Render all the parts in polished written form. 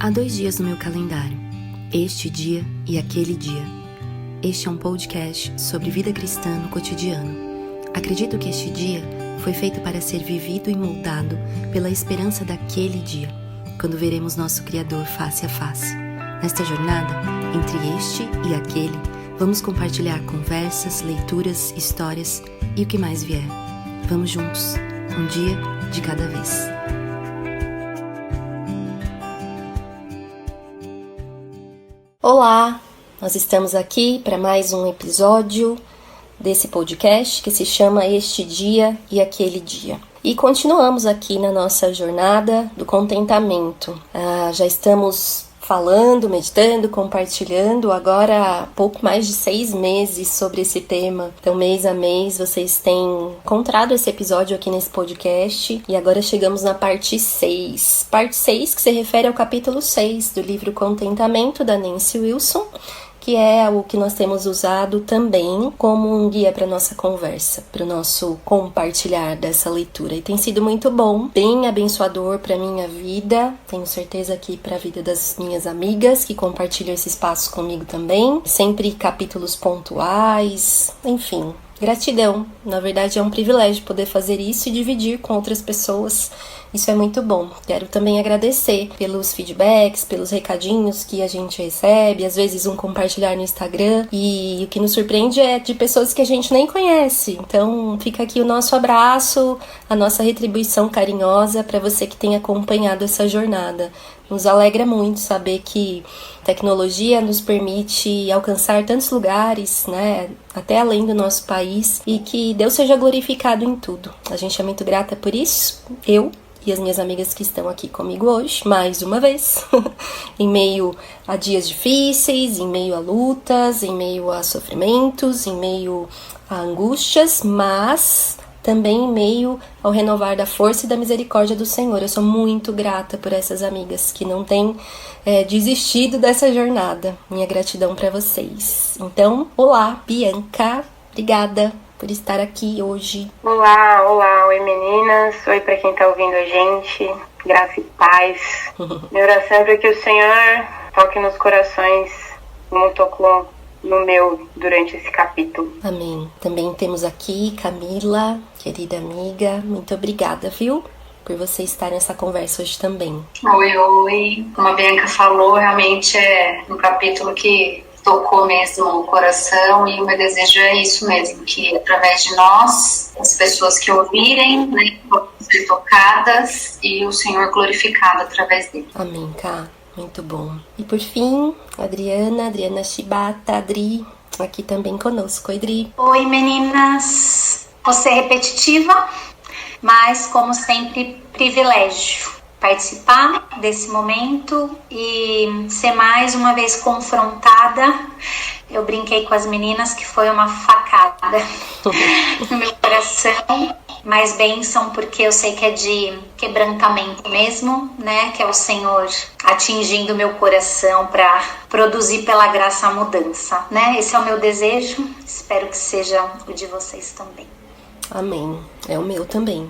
Há 2 dias no meu calendário, este dia e aquele dia. Este é um podcast sobre vida cristã no cotidiano. Acredito que este dia foi feito para ser vivido e moldado pela esperança daquele dia, quando veremos nosso Criador face a face. Nesta jornada, entre este e aquele, vamos compartilhar conversas, leituras, histórias e o que mais vier. Vamos juntos, um dia de cada vez. Olá, nós estamos aqui para mais um episódio desse podcast que se chama Este Dia e Aquele Dia. E continuamos aqui na nossa jornada do contentamento. Já estamos falando, meditando, compartilhando agora há pouco mais de 6 meses sobre esse tema. Então, mês a mês, vocês têm encontrado esse episódio aqui nesse podcast. E agora chegamos na parte 6. Parte 6 que se refere ao capítulo 6 do livro Contentamento, da Nancy Wilson, que é o que nós temos usado também como um guia para nossa conversa, para o nosso compartilhar dessa leitura. E tem sido muito bom, bem abençoador para a minha vida, tenho certeza que para a vida das minhas amigas que compartilham esse espaço comigo também. Sempre capítulos pontuais, enfim. Gratidão, na verdade é um privilégio poder fazer isso e dividir com outras pessoas. Isso é muito bom. Quero também agradecer pelos feedbacks, pelos recadinhos que a gente recebe, às vezes um compartilhar no Instagram, e o que nos surpreende é de pessoas que a gente nem conhece. Então fica aqui o nosso abraço, a nossa retribuição carinhosa para você que tem acompanhado essa jornada. Nos alegra muito saber que a tecnologia nos permite alcançar tantos lugares, né, até além do nosso país, e que Deus seja glorificado em tudo. A gente é muito grata por isso, eu e as minhas amigas que estão aqui comigo hoje, mais uma vez, em meio a dias difíceis, em meio a lutas, em meio a sofrimentos, em meio a angústias, mas também em meio ao renovar da força e da misericórdia do Senhor. Eu sou muito grata por essas amigas que não têm desistido dessa jornada. Minha gratidão para vocês. Então, olá, Bianca, obrigada por estar aqui hoje. Olá, oi meninas, oi para quem tá ouvindo a gente, graça e paz. Minha oração é para que o Senhor toque nos corações como tocou no meu durante esse capítulo. Amém. Também temos aqui Camila, querida amiga, muito obrigada, viu? Por você estar nessa conversa hoje também. Oi. Como a Bianca falou, realmente é um capítulo que tocou mesmo o coração, e o meu desejo é isso mesmo, que através de nós, as pessoas que ouvirem, né, vão ser tocadas e o Senhor glorificado através dele. Amém, Cá. Muito bom. E por fim, Adriana Shibata, Adri, aqui também conosco. Oi, Adri. Oi, meninas. Vou ser repetitiva, mas como sempre, privilégio participar desse momento e ser mais uma vez confrontada. Eu brinquei com as meninas que foi uma facada no meu coração, mas bênção, porque eu sei que é de quebrantamento mesmo, né? Que é o Senhor atingindo meu coração para produzir pela graça a mudança, né? Esse é o meu desejo, espero que seja o de vocês também. Amém. É o meu também.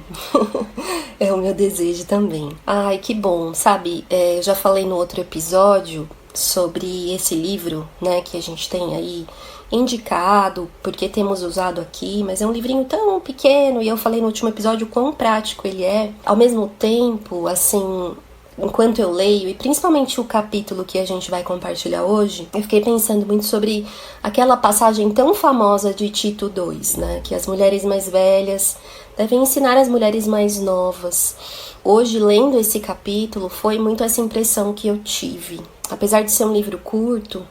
É o meu desejo também. Ai, que bom, sabe? Eu já falei no outro episódio sobre esse livro, né, que a gente tem aí indicado, porque temos usado aqui, mas é um livrinho tão pequeno, e eu falei no último episódio o quão prático ele é. Ao mesmo tempo, assim, enquanto eu leio, e principalmente o capítulo que a gente vai compartilhar hoje, eu fiquei pensando muito sobre aquela passagem tão famosa de Tito 2, né? Que as mulheres mais velhas devem ensinar as mulheres mais novas. Hoje, lendo esse capítulo, foi muito essa impressão que eu tive. Apesar de ser um livro curto,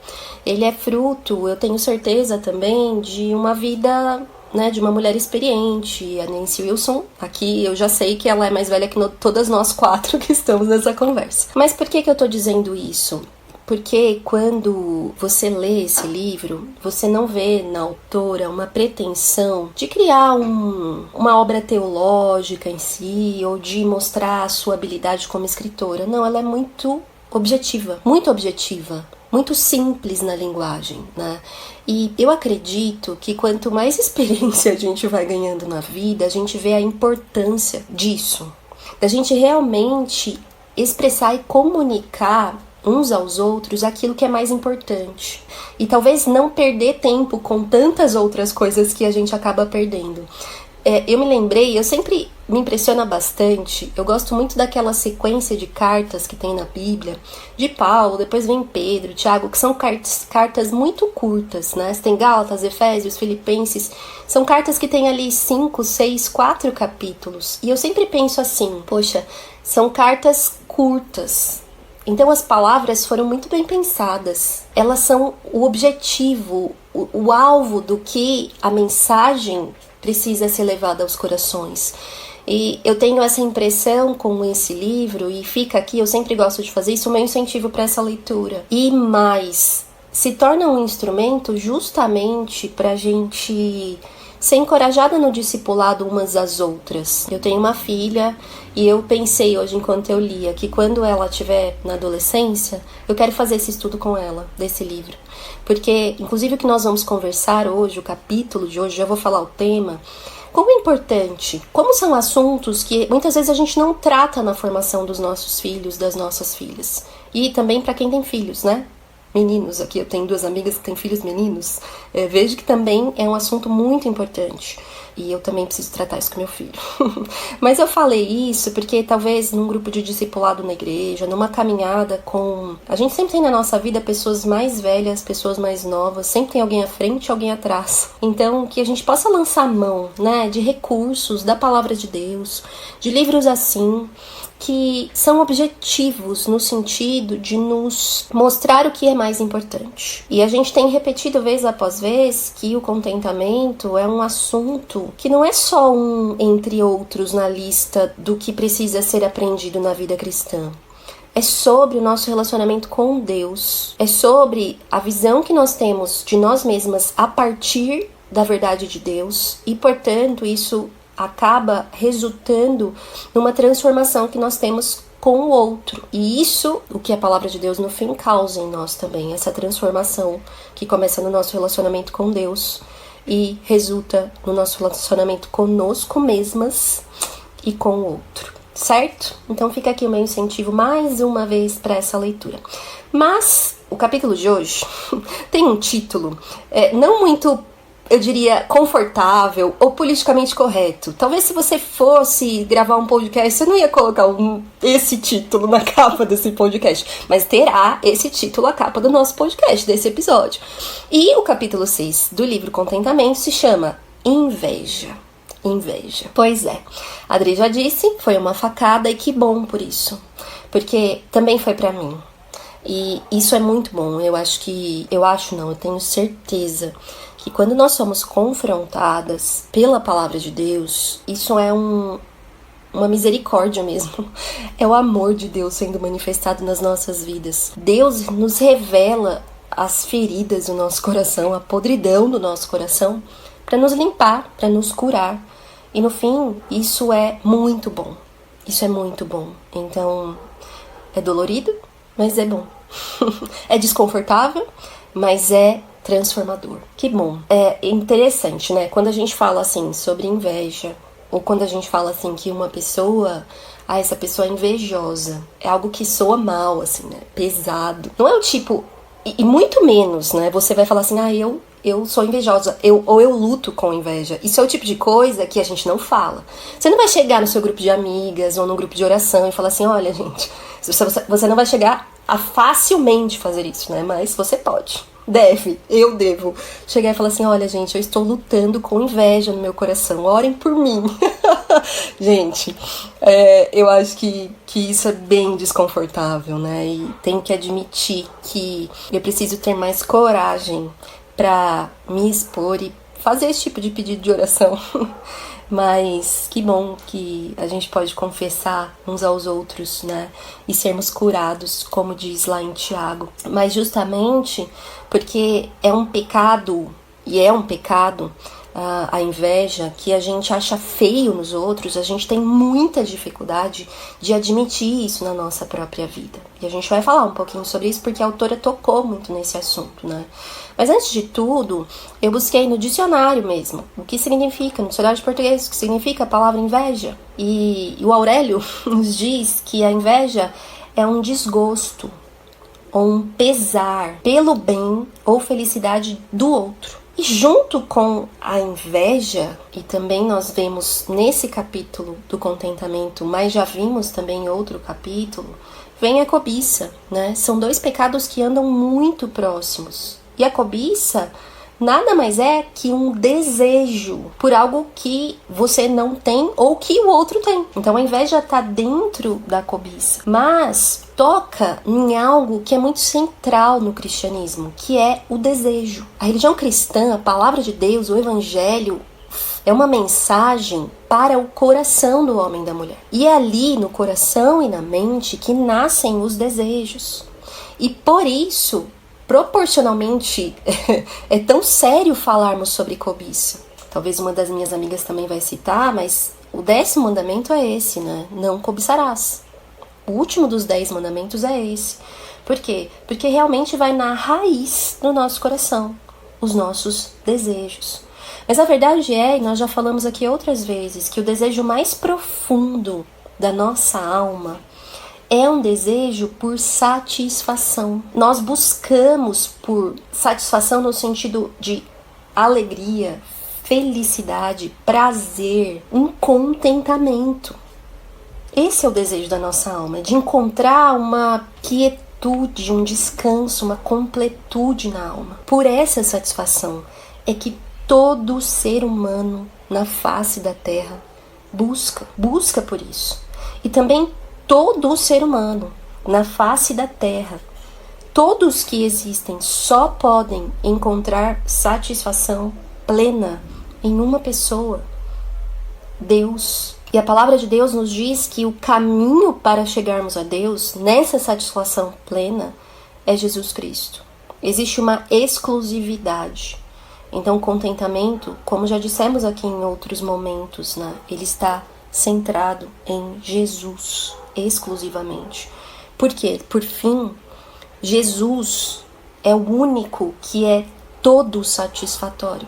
ele é fruto, eu tenho certeza também, de uma vida, né, de uma mulher experiente. A Nancy Wilson, aqui eu já sei que ela é mais velha que todas nós 4 que estamos nessa conversa. Mas por que eu tô dizendo isso? Porque quando você lê esse livro, você não vê na autora uma pretensão de criar uma obra teológica em si, ou de mostrar a sua habilidade como escritora. Não, ela é muito objetiva, muito simples na linguagem, né? E eu acredito que quanto mais experiência a gente vai ganhando na vida, a gente vê a importância disso, da gente realmente expressar e comunicar uns aos outros aquilo que é mais importante. E talvez não perder tempo com tantas outras coisas que a gente acaba perdendo. Eu me lembrei, eu sempre me impressiona bastante, eu gosto muito daquela sequência de cartas que tem na Bíblia, de Paulo, depois vem Pedro, Tiago, que são cartas muito curtas, né? Você tem Gálatas, Efésios, Filipenses, são cartas que tem ali 5, 6, 4 capítulos. E eu sempre penso assim, poxa, são cartas curtas. Então as palavras foram muito bem pensadas. Elas são o objetivo, o alvo do que a mensagem precisa ser levada aos corações. E eu tenho essa impressão com esse livro, e fica aqui, eu sempre gosto de fazer isso, o meu incentivo para essa leitura. E mais, se torna um instrumento justamente para a gente ser encorajada no discipulado umas às outras. Eu tenho uma filha e eu pensei hoje, enquanto eu lia, que quando ela estiver na adolescência, eu quero fazer esse estudo com ela, desse livro. Porque, inclusive, o que nós vamos conversar hoje, o capítulo de hoje, já vou falar o tema, como é importante, como são assuntos que muitas vezes a gente não trata na formação dos nossos filhos, das nossas filhas. E também para quem tem filhos, né? Meninos, aqui eu tenho 2 amigas que têm filhos meninos, vejo que também é um assunto muito importante. E eu também preciso tratar isso com meu filho. Mas eu falei isso porque talvez num grupo de discipulado na igreja, numa caminhada com... A gente sempre tem na nossa vida pessoas mais velhas, pessoas mais novas, sempre tem alguém à frente e alguém atrás. Então, que a gente possa lançar mão, né, de recursos, da palavra de Deus, de livros assim, que são objetivos no sentido de nos mostrar o que é mais importante. E a gente tem repetido vez após vez que o contentamento é um assunto que não é só um entre outros na lista do que precisa ser aprendido na vida cristã. É sobre o nosso relacionamento com Deus. É sobre a visão que nós temos de nós mesmas a partir da verdade de Deus. E, portanto, isso acaba resultando numa transformação que nós temos com o outro. E isso, o que a palavra de Deus no fim causa em nós também, essa transformação que começa no nosso relacionamento com Deus e resulta no nosso relacionamento conosco mesmas e com o outro, certo? Então fica aqui o meu incentivo mais uma vez para essa leitura. Mas o capítulo de hoje tem um título não muito, eu diria, confortável ou politicamente correto. Talvez se você fosse gravar um podcast, você não ia colocar esse título na capa desse podcast, mas terá esse título a capa do nosso podcast, desse episódio. E o capítulo 6 do livro Contentamento se chama Inveja. Inveja. Pois é, a Adri já disse, foi uma facada e que bom por isso, porque também foi pra mim. E isso é muito bom. Eu tenho certeza que quando nós somos confrontadas pela palavra de Deus, isso é uma misericórdia mesmo. É o amor de Deus sendo manifestado nas nossas vidas. Deus nos revela as feridas do nosso coração, a podridão do nosso coração, para nos limpar, para nos curar. E no fim, isso é muito bom. Isso é muito bom. Então, é dolorido, mas é bom. É desconfortável, mas é transformador. Que bom. É interessante, né? Quando a gente fala assim sobre inveja, ou quando a gente fala assim que uma pessoa, essa pessoa é invejosa, é algo que soa mal, assim, né? Pesado. Não é o tipo, e muito menos, né? Você vai falar assim, eu sou invejosa, ou eu luto com inveja. Isso é o tipo de coisa que a gente não fala. Você não vai chegar no seu grupo de amigas ou no grupo de oração e falar assim, olha, gente, você não vai chegar a facilmente fazer isso, né? Mas você pode. Eu devo chegar e falar assim, olha, gente, eu estou lutando com inveja no meu coração, orem por mim. Gente, eu acho que isso é bem desconfortável, né? E tenho que admitir que eu preciso ter mais coragem para me expor e fazer esse tipo de pedido de oração. Mas que bom que a gente pode confessar uns aos outros, né? E sermos curados, como diz lá em Tiago. Mas justamente porque é um pecado, a inveja, que a gente acha feio nos outros, a gente tem muita dificuldade de admitir isso na nossa própria vida. E a gente vai falar um pouquinho sobre isso porque a autora tocou muito nesse assunto, né? Mas antes de tudo, eu busquei no dicionário mesmo, o que significa, no dicionário de português, o que significa a palavra inveja. E o Aurélio nos diz que a inveja é um desgosto, ou um pesar pelo bem ou felicidade do outro. E junto com a inveja, e também nós vemos nesse capítulo do contentamento, mas já vimos também em outro capítulo, vem a cobiça, né? São dois pecados que andam muito próximos. E a cobiça nada mais é que um desejo por algo que você não tem ou que o outro tem. Então a inveja está dentro da cobiça, mas toca em algo que é muito central no cristianismo, que é o desejo. A religião cristã, a palavra de Deus, o evangelho, é uma mensagem para o coração do homem e da mulher. E é ali no coração e na mente que nascem os desejos. E por isso, proporcionalmente, é tão sério falarmos sobre cobiça. Talvez uma das minhas amigas também vai citar, mas o 10º mandamento é esse, né? Não cobiçarás. O último dos 10 mandamentos é esse. Por quê? Porque realmente vai na raiz do nosso coração, os nossos desejos. Mas a verdade é, e nós já falamos aqui outras vezes, que o desejo mais profundo da nossa alma é um desejo por satisfação. Nós buscamos por satisfação no sentido de alegria, felicidade, prazer, um contentamento. Esse é o desejo da nossa alma, de encontrar uma quietude, um descanso, uma completude na alma. Por essa satisfação é que todo ser humano na face da terra busca por isso. E também todo ser humano na face da terra, todos que existem só podem encontrar satisfação plena em uma pessoa, Deus. E a palavra de Deus nos diz que o caminho para chegarmos a Deus, nessa satisfação plena, é Jesus Cristo. Existe uma exclusividade. Então, o contentamento, como já dissemos aqui em outros momentos, né, ele está centrado em Jesus, exclusivamente. Por quê? Por fim, Jesus é o único que é todo satisfatório,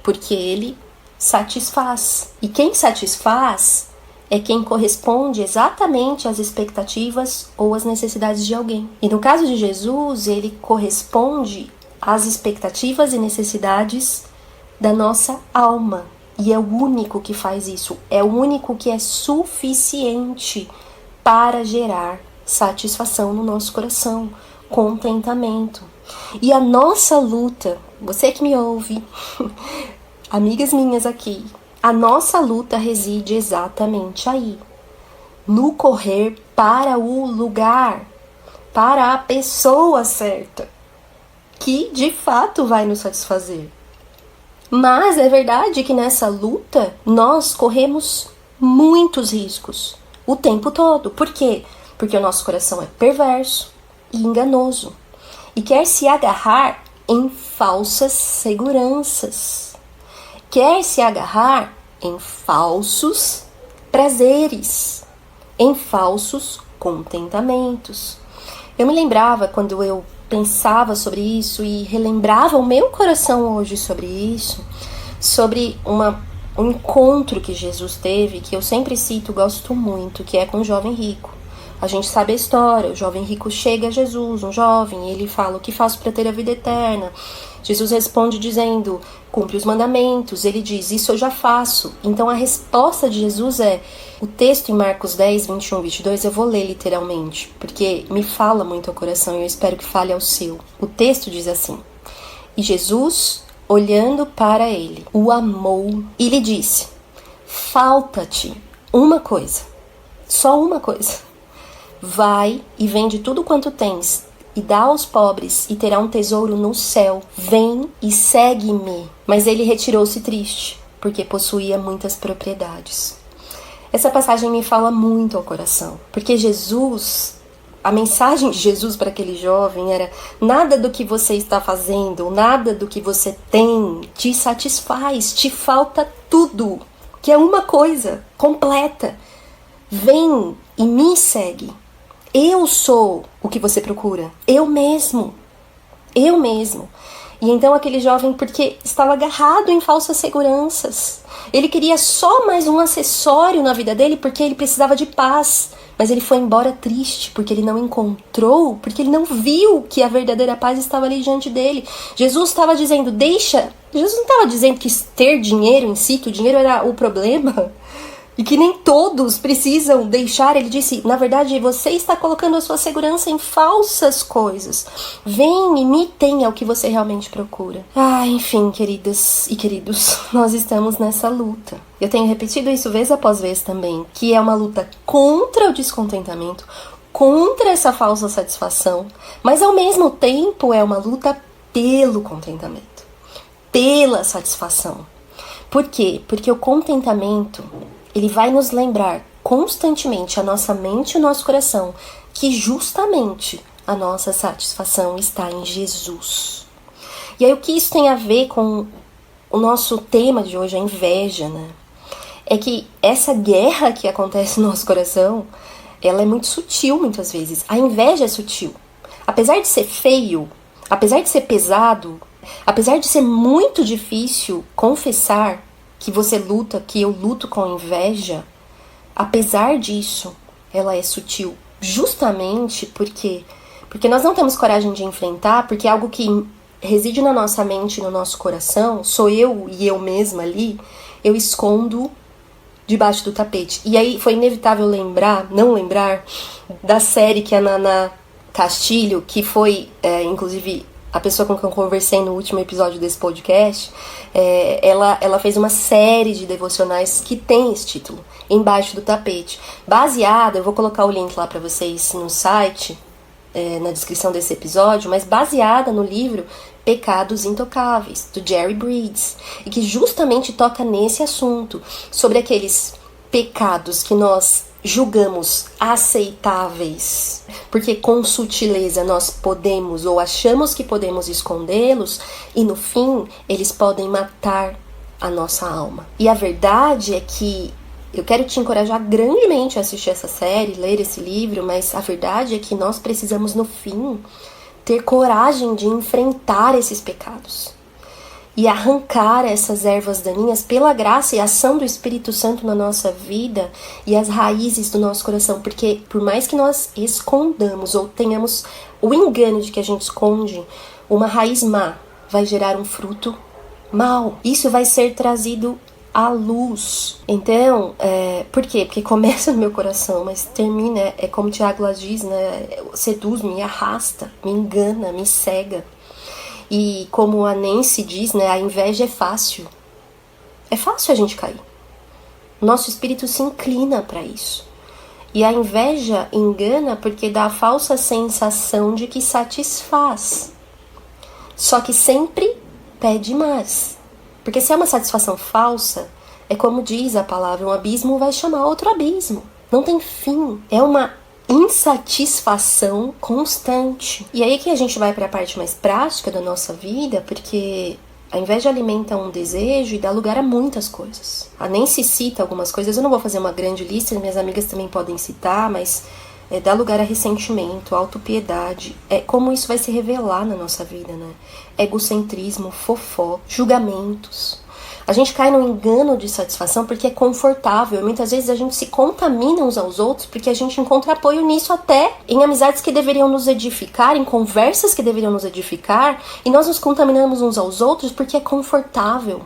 porque ele satisfaz. E quem satisfaz é quem corresponde exatamente às expectativas ou às necessidades de alguém. E no caso de Jesus, ele corresponde às expectativas e necessidades da nossa alma. E é o único que faz isso. É o único que é suficiente para gerar satisfação no nosso coração, contentamento. E a nossa luta, você que me ouve, amigas minhas aqui, a nossa luta reside exatamente aí, no correr para o lugar, para a pessoa certa, que de fato vai nos satisfazer. Mas é verdade que nessa luta nós corremos muitos riscos o tempo todo. Por quê? Porque o nosso coração é perverso e enganoso e quer se agarrar em falsas seguranças. Quer se agarrar em falsos prazeres, em falsos contentamentos. Eu me lembrava quando eu pensava sobre isso e relembrava o meu coração hoje sobre isso, sobre um encontro que Jesus teve, que eu sempre cito, gosto muito, que é com o jovem rico. A gente sabe a história, o jovem rico chega a Jesus, um jovem, e ele fala: o que faço para ter a vida eterna? Jesus responde dizendo: cumpre os mandamentos. Ele diz: isso eu já faço. Então a resposta de Jesus é, o texto em Marcos 10, 21, 22, eu vou ler literalmente, porque me fala muito ao coração e eu espero que fale ao seu. O texto diz assim: e Jesus, olhando para ele, o amou e lhe disse: falta-te uma coisa, só uma coisa. Vai e vende tudo quanto tens e dá aos pobres, e terá um tesouro no céu. Vem e segue-me. Mas ele retirou-se triste, porque possuía muitas propriedades. Essa passagem me fala muito ao coração, porque Jesus, a mensagem de Jesus para aquele jovem era: nada do que você está fazendo, nada do que você tem te satisfaz, te falta tudo, que é uma coisa completa. Vem e me segue. Eu sou o que você procura. Eu mesmo. E então aquele jovem, porque estava agarrado em falsas seguranças, ele queria só mais um acessório na vida dele, porque ele precisava de paz, mas ele foi embora triste, porque ele não encontrou, porque ele não viu que a verdadeira paz estava ali diante dele. Jesus estava dizendo, Jesus não estava dizendo que ter dinheiro em si, que o dinheiro era o problema, e que nem todos precisam deixar. Ele disse, na verdade, você está colocando a sua segurança em falsas coisas. Vem e me tenha o que você realmente procura. Enfim, queridas e queridos, nós estamos nessa luta. Eu tenho repetido isso vez após vez também, que é uma luta contra o descontentamento, contra essa falsa satisfação, mas ao mesmo tempo é uma luta pelo contentamento, pela satisfação. Por quê? Porque o contentamento, ele vai nos lembrar constantemente, a nossa mente e o nosso coração, que justamente a nossa satisfação está em Jesus. E aí o que isso tem a ver com o nosso tema de hoje, a inveja, né? É que essa guerra que acontece no nosso coração, ela é muito sutil muitas vezes. A inveja é sutil. Apesar de ser feio, apesar de ser pesado, apesar de ser muito difícil confessar que você luta, que eu luto com inveja, apesar disso, ela é sutil. Justamente porque nós não temos coragem de enfrentar, porque é algo que reside na nossa mente e no nosso coração, sou eu e eu mesma ali, eu escondo debaixo do tapete. E aí foi inevitável não lembrar da série que a Naná Castilho, que foi, inclusive, a pessoa com quem eu conversei no último episódio desse podcast, ela fez uma série de devocionais que tem esse título, Embaixo do Tapete. Baseada, eu vou colocar o link lá pra vocês no site, na descrição desse episódio, mas baseada no livro Pecados Intocáveis, do Jerry Bridges, e que justamente toca nesse assunto, sobre aqueles pecados que nós julgamos aceitáveis, porque com sutileza nós podemos ou achamos que podemos escondê-los, e no fim eles podem matar a nossa alma. E a verdade é que eu quero te encorajar grandemente a assistir essa série, ler esse livro, mas a verdade é que nós precisamos no fim ter coragem de enfrentar esses pecados e arrancar essas ervas daninhas pela graça e ação do Espírito Santo na nossa vida e as raízes do nosso coração, porque por mais que nós escondamos ou tenhamos o engano de que a gente esconde, uma raiz má vai gerar um fruto mau. Isso vai ser trazido à luz. Então, por quê? Porque começa no meu coração, mas termina, é como Tiago lá diz, né? Seduz, me arrasta, me engana, me cega. E como a Nancy diz, né, a inveja é fácil. É fácil a gente cair. Nosso espírito se inclina para isso. E a inveja engana porque dá a falsa sensação de que satisfaz. Só que sempre pede mais. Porque se é uma satisfação falsa, é como diz a palavra, um abismo vai chamar outro abismo. Não tem fim. É uma insatisfação constante. E aí que a gente vai para a parte mais prática da nossa vida, porque a inveja alimenta um desejo e dá lugar a muitas coisas. Nem se cita algumas coisas, eu não vou fazer uma grande lista, minhas amigas também podem citar, mas dá lugar a ressentimento, autopiedade. Como isso vai se revelar na nossa vida, né? Egocentrismo, fofó, julgamentos. A gente cai no engano de satisfação porque é confortável. Muitas vezes a gente se contamina uns aos outros porque a gente encontra apoio nisso, até em amizades que deveriam nos edificar, em conversas que deveriam nos edificar, e nós nos contaminamos uns aos outros porque é confortável.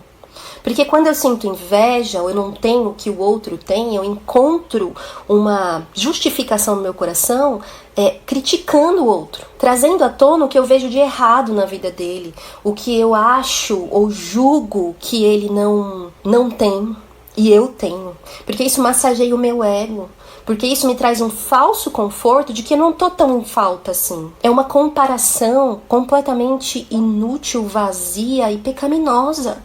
Porque quando eu sinto inveja, ou eu não tenho o que o outro tem, eu encontro uma justificação no meu coração, criticando o outro, trazendo à tona o que eu vejo de errado na vida dele, o que eu acho ou julgo que ele não tem e eu tenho. Porque isso massageia o meu ego. Porque isso me traz um falso conforto de que eu não tô tão em falta assim. É uma comparação completamente inútil, vazia e pecaminosa.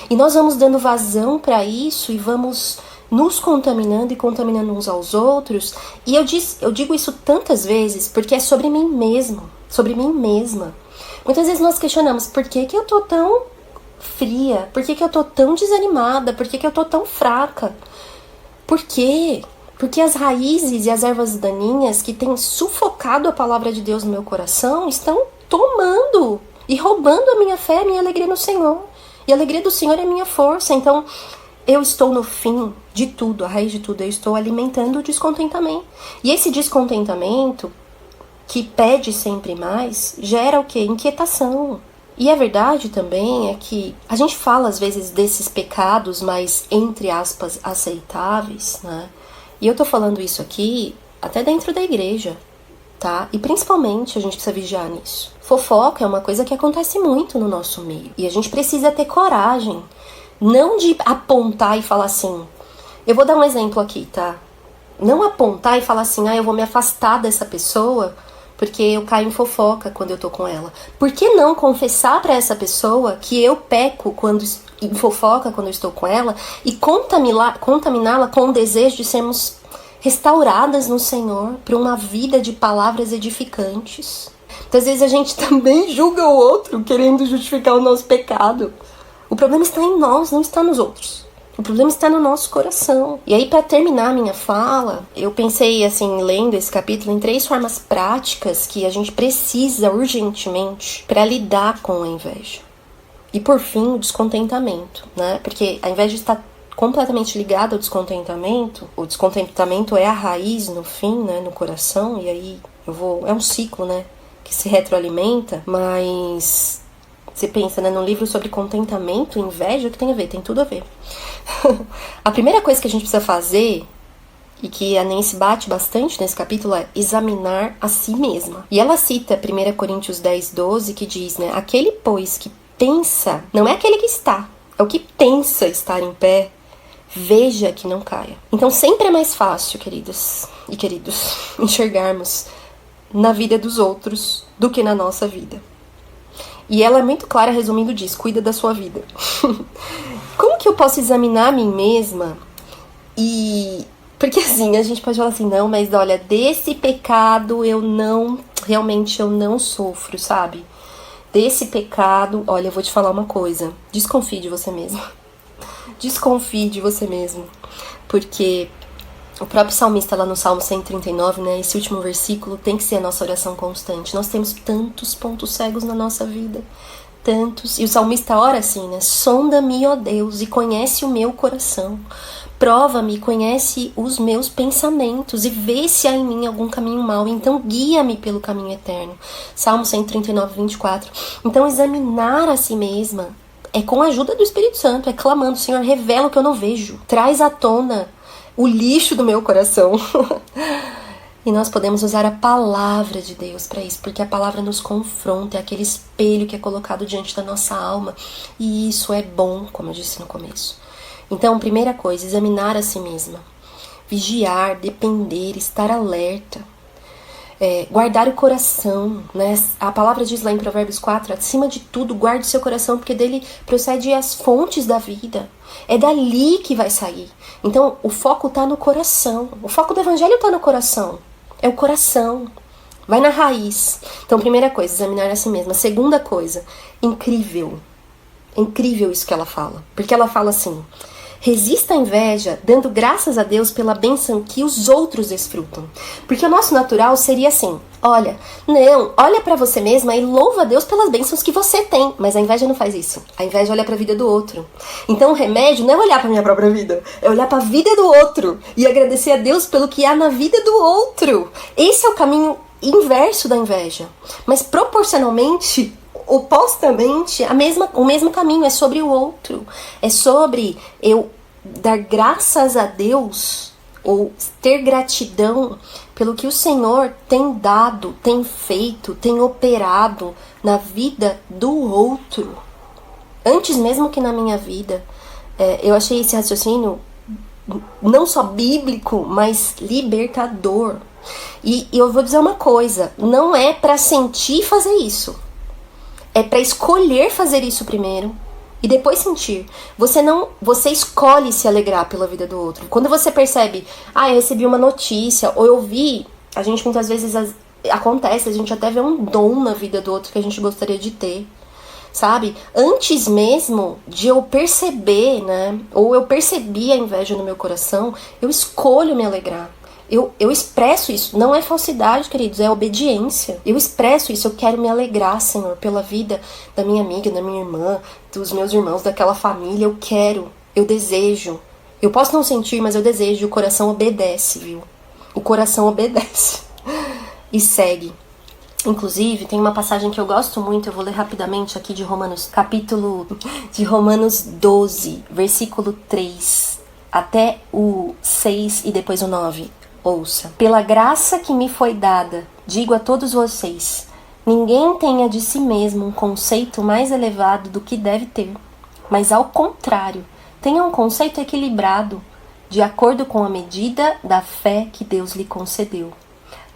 E nós vamos dando vazão para isso e vamos nos contaminando e contaminando uns aos outros. E eu digo isso tantas vezes porque é sobre mim mesmo, sobre mim mesma. Muitas vezes nós questionamos, por que eu tô tão fria? Por que eu tô tão desanimada? Por que eu tô tão fraca? Por quê? Porque as raízes e as ervas daninhas que têm sufocado a palavra de Deus no meu coração estão tomando e roubando a minha fé, a minha alegria no Senhor. E a alegria do Senhor é a minha força. Então, eu estou no fim de tudo, a raiz de tudo, eu estou alimentando o descontentamento. E esse descontentamento, que pede sempre mais, gera o quê? Inquietação. E a verdade também é que a gente fala às vezes desses pecados mais, entre aspas, aceitáveis, né? E eu tô falando isso aqui até dentro da igreja, tá? E principalmente a gente precisa vigiar nisso. Fofoca é uma coisa que acontece muito no nosso meio. E a gente precisa ter coragem, não de apontar e falar assim... Eu vou dar um exemplo aqui, tá? Não apontar e falar assim, eu vou me afastar dessa pessoa porque eu caio em fofoca quando eu tô com ela. Por que não confessar pra essa pessoa que eu peco em fofoca quando eu estou com ela e contaminá-la com o desejo de sermos restauradas no Senhor para uma vida de palavras edificantes? Muitas vezes a gente também julga o outro querendo justificar o nosso pecado. O problema está em nós, não está nos outros. O problema está no nosso coração. E aí, para terminar a minha fala, eu pensei, assim, lendo esse capítulo, em 3 formas práticas que a gente precisa urgentemente para lidar com a inveja. E, por fim, o descontentamento, né? Porque a inveja está completamente ligada ao descontentamento. O descontentamento é a raiz, no fim, né? No coração. E aí, é um ciclo, né? Que se retroalimenta, mas... Você pensa, né, num livro sobre contentamento, inveja, o que tem a ver? Tem tudo a ver. A primeira coisa que a gente precisa fazer, e que a Nancy bate bastante nesse capítulo, é examinar a si mesma. E ela cita 1 Coríntios 10:12, que diz, né, aquele, pois, que pensa, não é aquele que está, é o que pensa estar em pé, veja que não caia. Então sempre é mais fácil, queridas e queridos, enxergarmos na vida dos outros do que na nossa vida. E ela é muito clara, resumindo, diz, cuida da sua vida. Como que eu posso examinar a mim mesma? Porque assim, a gente pode falar assim, não, mas olha, desse pecado realmente eu não sofro, sabe? Desse pecado, olha, eu vou te falar uma coisa, desconfie de você mesmo. Desconfie de você mesmo. Porque o próprio salmista lá no Salmo 139, né, esse último versículo tem que ser a nossa oração constante. Nós temos tantos pontos cegos na nossa vida, tantos. E o salmista ora assim, né, sonda-me, ó Deus, e conhece o meu coração. Prova-me, conhece os meus pensamentos e vê se há em mim algum caminho mau. Então guia-me pelo caminho eterno. Salmo 139, 24. Então examinar a si mesma é com a ajuda do Espírito Santo, é clamando, Senhor, revela o que eu não vejo. Traz à tona o lixo do meu coração. E nós podemos usar a palavra de Deus para isso, porque a palavra nos confronta, é aquele espelho que é colocado diante da nossa alma. E isso é bom, como eu disse no começo. Então, primeira coisa, examinar a si mesma. Vigiar, depender, estar alerta. Guardar o coração, né? A palavra diz lá em Provérbios 4, acima de tudo, guarde o seu coração, porque dele procede as fontes da vida. É dali que vai sair. Então, o foco está no coração. O foco do evangelho está no coração. É o coração. Vai na raiz. Então, primeira coisa, examinar a si mesma. Segunda coisa, incrível. É incrível isso que ela fala. Porque ela fala assim, resista à inveja, dando graças a Deus pela bênção que os outros desfrutam. Porque o nosso natural seria assim, olha pra você mesma e louva a Deus pelas bênçãos que você tem. Mas a inveja não faz isso. A inveja olha pra vida do outro. Então o remédio não é olhar pra minha própria vida, é olhar pra vida do outro e agradecer a Deus pelo que há na vida do outro. Esse é o caminho inverso da inveja. Mas proporcionalmente, opostamente, o mesmo caminho, é sobre o outro. É sobre eu dar graças a Deus, ou ter gratidão pelo que o Senhor tem dado, tem feito, tem operado na vida do outro. Antes mesmo que na minha vida. Eu achei esse raciocínio não só bíblico, mas libertador. E eu vou dizer uma coisa, não é pra sentir e fazer isso. É para escolher fazer isso primeiro e depois sentir. Você escolhe se alegrar pela vida do outro. Quando você percebe, eu recebi uma notícia, ou eu vi, a gente muitas vezes acontece, a gente até vê um dom na vida do outro que a gente gostaria de ter, sabe? Antes mesmo de eu perceber, né, ou eu percebi a inveja no meu coração, eu escolho me alegrar. Eu expresso isso, não é falsidade, queridos, é obediência. Eu expresso isso, eu quero me alegrar, Senhor, pela vida da minha amiga, da minha irmã, dos meus irmãos, daquela família, eu quero. Eu desejo. Eu posso não sentir, mas eu desejo. O coração obedece, viu? O coração obedece. E segue. Inclusive, tem uma passagem que eu gosto muito, eu vou ler rapidamente aqui de Romanos, capítulo de Romanos 12, versículo 3, até o 6 e depois o 9. Ouça. Pela graça que me foi dada, digo a todos vocês, ninguém tenha de si mesmo um conceito mais elevado do que deve ter, mas ao contrário, tenha um conceito equilibrado, de acordo com a medida da fé que Deus lhe concedeu.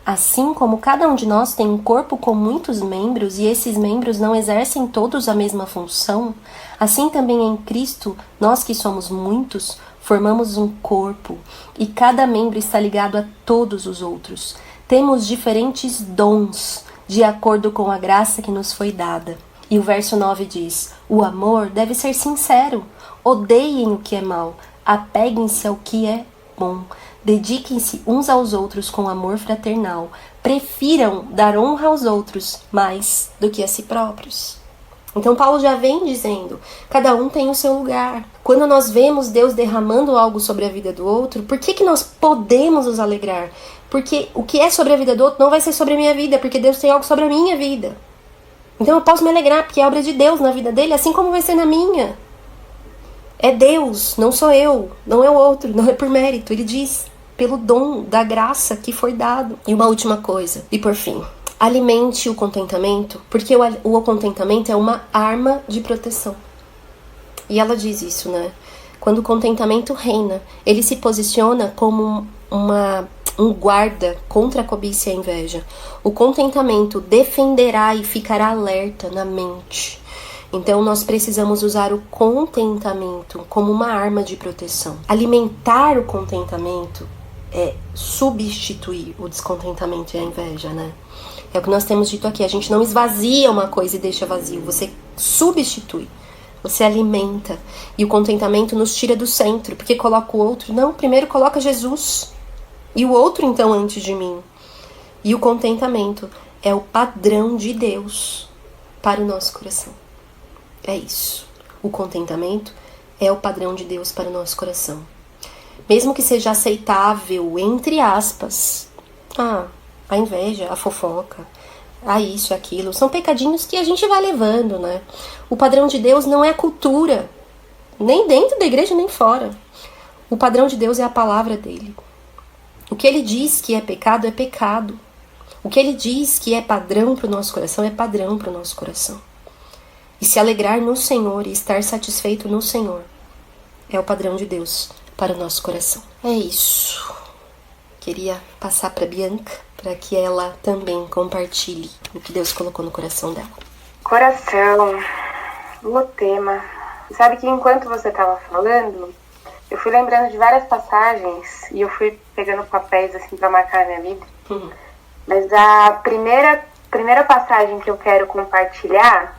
Assim como cada um de nós tem um corpo com muitos membros e esses membros não exercem todos a mesma função, assim também em Cristo, nós que somos muitos, formamos um corpo e cada membro está ligado a todos os outros. Temos diferentes dons de acordo com a graça que nos foi dada. E o verso 9 diz, o amor deve ser sincero, odeiem o que é mal, apeguem-se ao que é bom. Dediquem-se uns aos outros com amor fraternal. Prefiram dar honra aos outros mais do que a si próprios. Então Paulo já vem dizendo, cada um tem o seu lugar. Quando nós vemos Deus derramando algo sobre a vida do outro, por que nós podemos nos alegrar? Porque o que é sobre a vida do outro não vai ser sobre a minha vida, porque Deus tem algo sobre a minha vida. Então eu posso me alegrar, porque é obra de Deus na vida dele, assim como vai ser na minha. É Deus, não sou eu, não é o outro, não é por mérito. Ele diz, pelo dom da graça que foi dado. E uma última coisa, e por fim, alimente o contentamento, porque o contentamento é uma arma de proteção. E ela diz isso, né? Quando o contentamento reina, ele se posiciona como um guarda contra a cobiça e a inveja. O contentamento defenderá e ficará alerta na mente. Então nós precisamos usar o contentamento como uma arma de proteção. Alimentar o contentamento é substituir o descontentamento e a inveja, né? É o que nós temos dito aqui, a gente não esvazia uma coisa e deixa vazio, você substitui, você alimenta. E o contentamento nos tira do centro, porque coloca o outro, não, primeiro coloca Jesus, e o outro então antes de mim. E o contentamento é o padrão de Deus para o nosso coração. É isso. O contentamento é o padrão de Deus para o nosso coração. Mesmo que seja aceitável, entre aspas, a inveja, a fofoca, isso, aquilo, são pecadinhos que a gente vai levando, né? O padrão de Deus não é a cultura, nem dentro da igreja, nem fora. O padrão de Deus é a palavra dele. O que ele diz que é pecado, é pecado. O que ele diz que é padrão para o nosso coração, é padrão para o nosso coração. E se alegrar no Senhor e estar satisfeito no Senhor é o padrão de Deus para o nosso coração. É isso. Queria passar para Bianca para que ela também compartilhe o que Deus colocou no coração dela. Coração, o tema. Sabe que enquanto você estava falando, eu fui lembrando de várias passagens e eu fui pegando papéis assim para marcar a minha vida. Mas a primeira passagem que eu quero compartilhar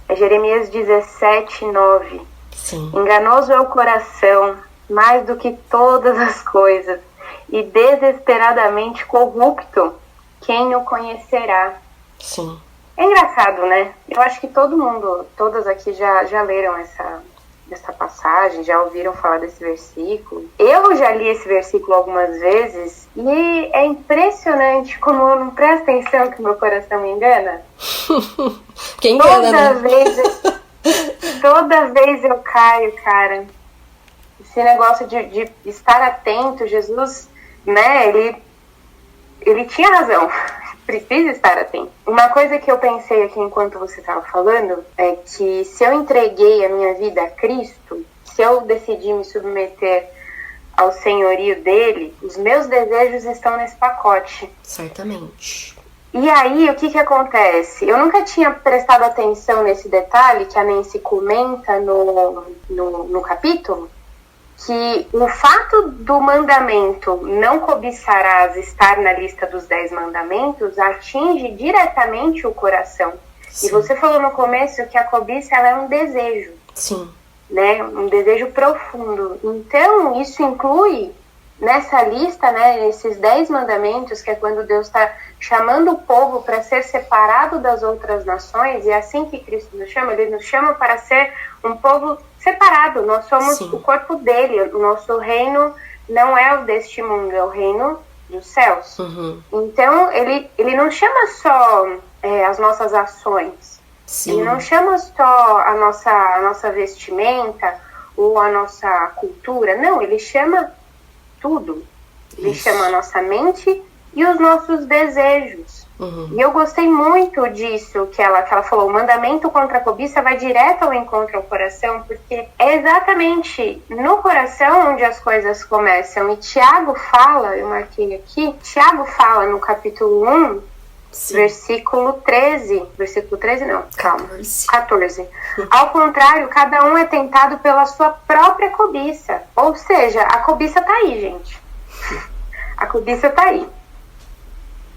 é Jeremias 17:9. Sim. Enganoso é o coração, mais do que todas as coisas, e desesperadamente corrupto, quem o conhecerá? Sim. É engraçado, né? Eu acho que todas aqui já leram essa passagem, já ouviram falar desse versículo. Eu já li esse versículo algumas vezes e é impressionante como eu não presto atenção que meu coração me engana. Quem engana, Toda vez eu caio, cara. Esse negócio de estar atento, Jesus, né, ele tinha razão. Precisa estar atento. Uma coisa que eu pensei aqui enquanto você estava falando é que se eu entreguei a minha vida a Cristo, se eu decidi me submeter ao senhorio dele, os meus desejos estão nesse pacote. Certamente. E aí, o que acontece? Eu nunca tinha prestado atenção nesse detalhe que a Nancy comenta no capítulo, que o fato do mandamento não cobiçarás estar na lista dos 10 mandamentos atinge diretamente o coração. Sim. E você falou no começo que a cobiça ela é um desejo. Sim. Né? Um desejo profundo. Então, isso inclui nessa lista, né, esses 10 mandamentos, que é quando Deus está chamando o povo para ser separado das outras nações, e é assim que Cristo nos chama, ele nos chama para ser um povo separado, nós somos Sim. o corpo dele, o nosso reino não é o deste mundo, é o reino dos céus. Então, ele não chama só as nossas ações, Sim. ele não chama só a nossa vestimenta ou a nossa cultura, não, ele chama tudo. Ele chama a nossa mente e os nossos desejos. E eu gostei muito disso que ela falou, o mandamento contra a cobiça vai direto ao encontro ao coração, porque é exatamente no coração onde as coisas começam. E Tiago fala, eu marquei aqui, Tiago fala no capítulo 1, sim, versículo 13 não, calma, 14. Ao contrário, cada um é tentado pela sua própria cobiça. Ou seja, a cobiça tá aí, gente. A cobiça tá aí.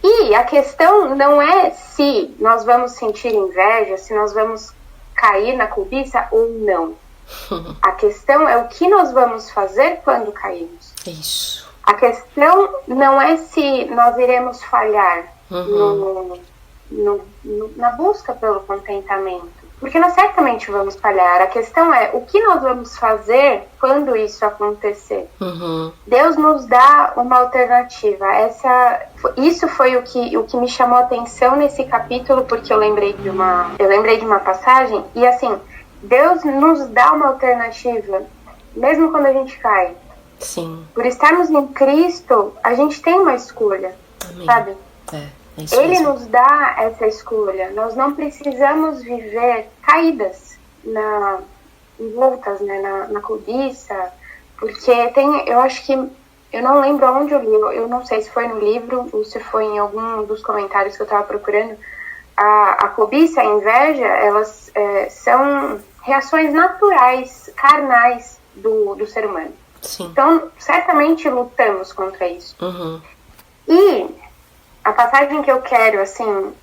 E a questão não é se nós vamos sentir inveja, se nós vamos cair na cobiça ou não. A questão é o que nós vamos fazer quando cairmos. Isso. A questão não é se nós iremos falhar na busca pelo contentamento. Porque nós certamente vamos falhar. A questão é o que nós vamos fazer quando isso acontecer. Deus nos dá uma alternativa. Isso foi o que me chamou a atenção nesse capítulo, porque eu lembrei de uma passagem. E assim, Deus nos dá uma alternativa, mesmo quando a gente cai. Sim. Por estarmos em Cristo, a gente tem uma escolha. Amém. Sabe? Ele mesmo nos dá essa escolha. Nós não precisamos viver caídas, envoltas, né, na cobiça, porque eu acho que, eu não lembro onde eu li, eu não sei se foi no livro ou se foi em algum dos comentários que eu estava procurando. A cobiça, a inveja, elas são reações naturais, carnais do ser humano. Sim. Então, certamente lutamos contra isso. E a passagem que eu quero, assim,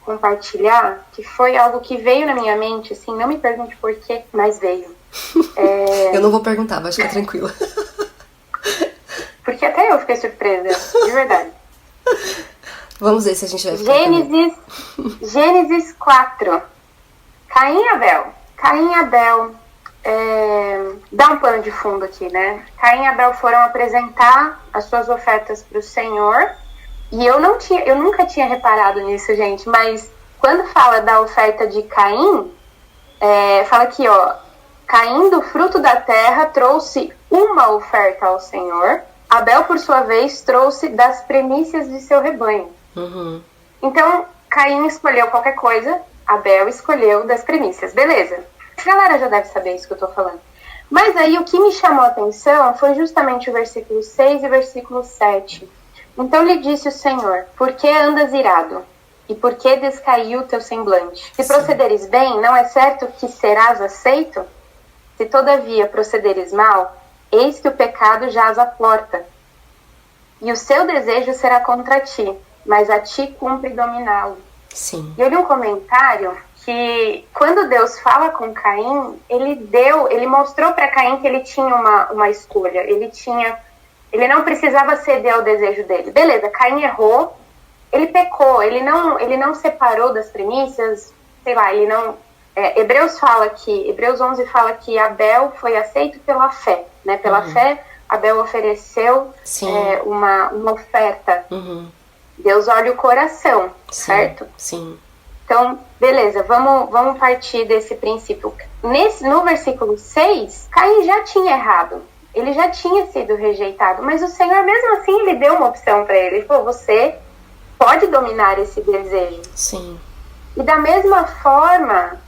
compartilhar, que foi algo que veio na minha mente, assim, não me pergunte por quê, mas veio. Eu não vou perguntar, vai ficar tranquila. Porque até eu fiquei surpresa, de verdade. Vamos ver se a gente vai ficar Gênesis 4. Caim e Abel, dá um pano de fundo aqui, né? Caim e Abel foram apresentar as suas ofertas para o Senhor. E eu nunca tinha reparado nisso, gente, mas quando fala da oferta de Caim, fala aqui, ó, Caim do fruto da terra trouxe uma oferta ao Senhor, Abel, por sua vez, trouxe das primícias de seu rebanho. Então, Caim escolheu qualquer coisa, Abel escolheu das primícias, beleza. A galera já deve saber isso que eu tô falando. Mas aí o que me chamou a atenção foi justamente o versículo 6 e o versículo 7. Então lhe disse o Senhor, por que andas irado? E por que descaiu o teu semblante? Se procederes bem, não é certo que serás aceito? Se todavia procederes mal, eis que o pecado jaz à porta. E o seu desejo será contra ti, mas a ti cumpre dominá-lo. Sim. E eu li um comentário que quando Deus fala com Caim, ele mostrou para Caim que ele tinha uma escolha, ele não precisava ceder ao desejo dele. Beleza, Caim errou, ele pecou, ele não separou das primícias, sei lá, ele não... Hebreus 11 fala que Abel foi aceito pela fé, né? Pela fé, Abel ofereceu uma oferta. Deus olha o coração, certo? Sim. Então, beleza, vamos partir desse princípio. No versículo 6, Caim já tinha errado. Ele já tinha sido rejeitado, mas o Senhor mesmo assim ele deu uma opção para ele. Ele falou, você pode dominar esse desejo. Sim. E da mesma forma,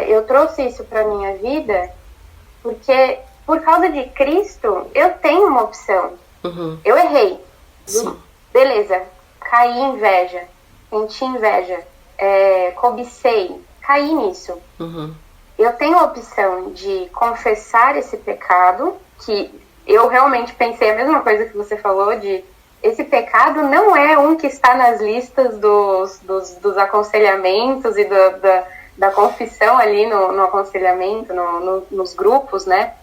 eu trouxe isso para minha vida, porque por causa de Cristo, eu tenho uma opção. Eu errei. Sim. Beleza, caí em inveja, senti inveja, cobicei, caí nisso. Eu tenho a opção de confessar esse pecado, que eu realmente pensei a mesma coisa que você falou, de esse pecado não é um que está nas listas dos aconselhamentos e da confissão ali no aconselhamento, nos grupos, né?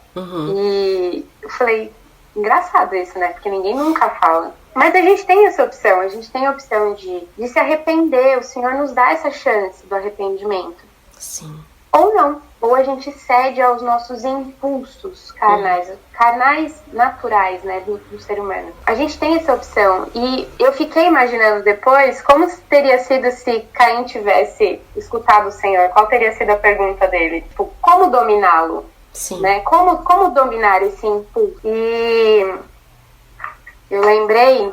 E eu falei, engraçado isso, né? Porque ninguém nunca fala. Mas a gente tem essa opção, a gente tem a opção de se arrepender, o Senhor nos dá essa chance do arrependimento. Sim. ou não. Ou a gente cede aos nossos impulsos carnais naturais, né, do ser humano. A gente tem essa opção. E eu fiquei imaginando depois como teria sido se Caim tivesse escutado o Senhor. Qual teria sido a pergunta dele? Tipo, como dominá-lo? Sim. Né? Como dominar esse impulso? E eu lembrei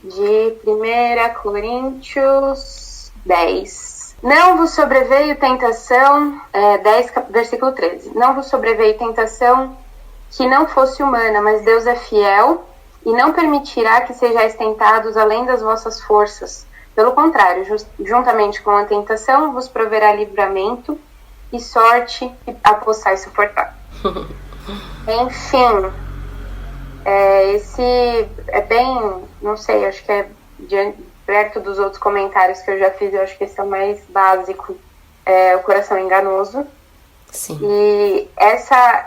de 1 Coríntios 10. Não vos sobreveio tentação, 10, versículo 13. Não vos sobreveio tentação que não fosse humana, mas Deus é fiel e não permitirá que sejais tentados além das vossas forças. Pelo contrário, juntamente com a tentação, vos proverá livramento e sorte a possais suportar. Enfim, esse é bem, não sei, acho que é perto dos outros comentários que eu já fiz, eu acho que esse é o mais básico, o coração enganoso. Sim. E essa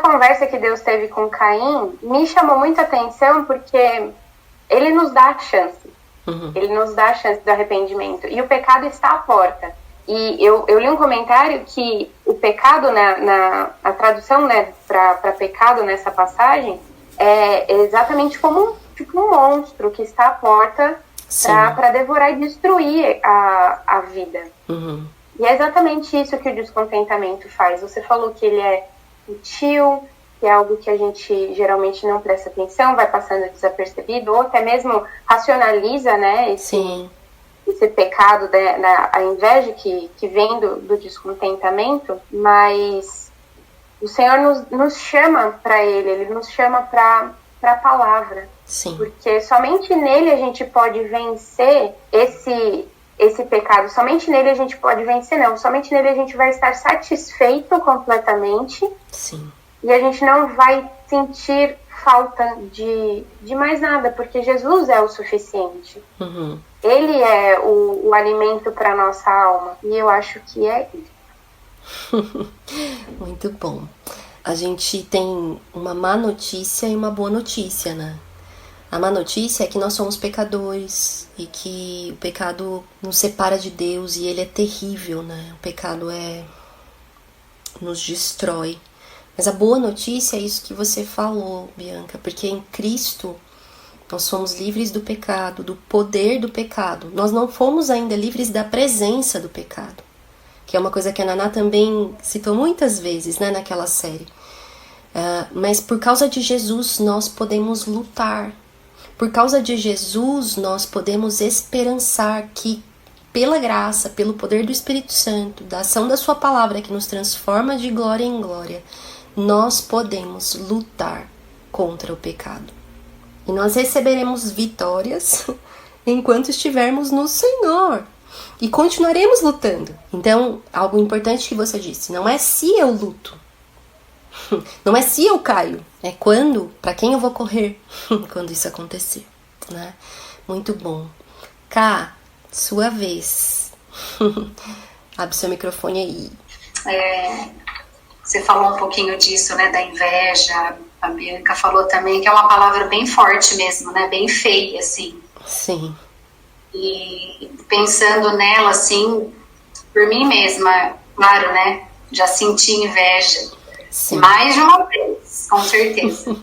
conversa que Deus teve com Caim me chamou muita atenção porque ele nos dá a chance. Ele nos dá a chance do arrependimento. E o pecado está à porta. E eu li um comentário que o pecado, a tradução, né, para pecado nessa passagem, é exatamente como um monstro que está à porta para devorar e destruir a vida. E é exatamente isso que o descontentamento faz. Você falou que ele é sutil, que é algo que a gente geralmente não presta atenção, vai passando desapercebido, ou até mesmo racionaliza, né, esse pecado, a inveja que vem do descontentamento, mas o Senhor nos chama para ele nos chama para a palavra. Sim. Porque somente nele a gente pode vencer esse pecado, somente nele a gente pode vencer, somente nele a gente vai estar satisfeito completamente. Sim. E a gente não vai sentir falta de mais nada, porque Jesus é o suficiente. Ele é o alimento para nossa alma, e eu acho que é isso. Muito bom. A gente tem uma má notícia e uma boa notícia, né? A má notícia é que nós somos pecadores e que o pecado nos separa de Deus e ele é terrível, né? O pecado nos destrói. Mas a boa notícia é isso que você falou, Bianca, porque em Cristo nós somos livres do pecado, do poder do pecado. Nós não fomos ainda livres da presença do pecado, que é uma coisa que a Naná também citou muitas vezes, né, naquela série. Mas por causa de Jesus nós podemos lutar. Por causa de Jesus nós podemos esperançar que pela graça, pelo poder do Espírito Santo, da ação da sua palavra que nos transforma de glória em glória, nós podemos lutar contra o pecado. E nós receberemos vitórias enquanto estivermos no Senhor. E continuaremos lutando. Então, algo importante que você disse, não é se eu luto. Não é se eu caio. É quando, para quem eu vou correr quando isso acontecer. Né? Muito bom. Ká, sua vez. Abre seu microfone aí. Você falou um pouquinho disso, né, da inveja. A Bianca falou também que é uma palavra bem forte mesmo, né, bem feia, assim. Sim. E pensando nela, assim, por mim mesma, claro, né, já senti inveja. Sim. Mais de uma vez, com certeza.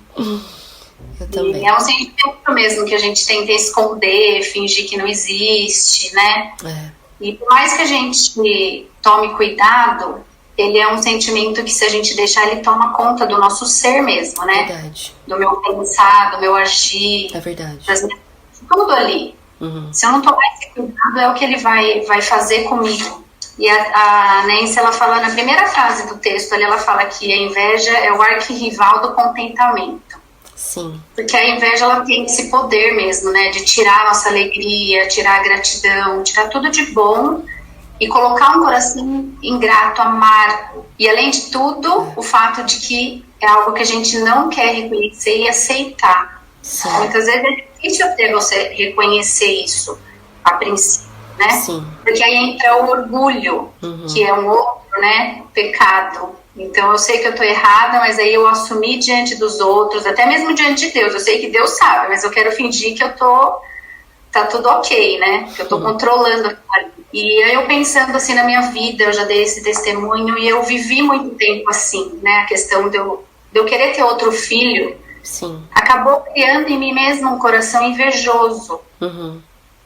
Eu também. E é um sentimento mesmo que a gente tenta esconder, fingir que não existe, né? E por mais que a gente tome cuidado, ele é um sentimento que, se a gente deixar, ele toma conta do nosso ser mesmo, né? Verdade. Do meu pensar, do meu agir. É verdade. Tudo ali. Se eu não tomar esse cuidado, é o que ele vai fazer comigo. E a Nancy, ela fala na primeira frase do texto, ali ela fala que a inveja é o arquirrival do contentamento. Sim. Porque a inveja, ela tem esse poder mesmo, né? De tirar a nossa alegria, tirar a gratidão, tirar tudo de bom e colocar um coração ingrato, amargo. E além de tudo, o fato de que é algo que a gente não quer reconhecer e aceitar. Sim. Muitas vezes é difícil até você reconhecer isso a princípio, né? Sim. Porque aí entra o orgulho, que é um outro, né, pecado. Então eu sei que eu tô errada, mas aí eu assumi diante dos outros, até mesmo diante de Deus. Eu sei que Deus sabe, mas eu quero fingir que tá tudo ok, né? Que eu tô controlando aquilo ali. E aí eu pensando assim na minha vida, eu já dei esse testemunho e eu vivi muito tempo assim, né? A questão de eu querer ter outro filho, Sim. acabou criando em mim mesmo um coração invejoso,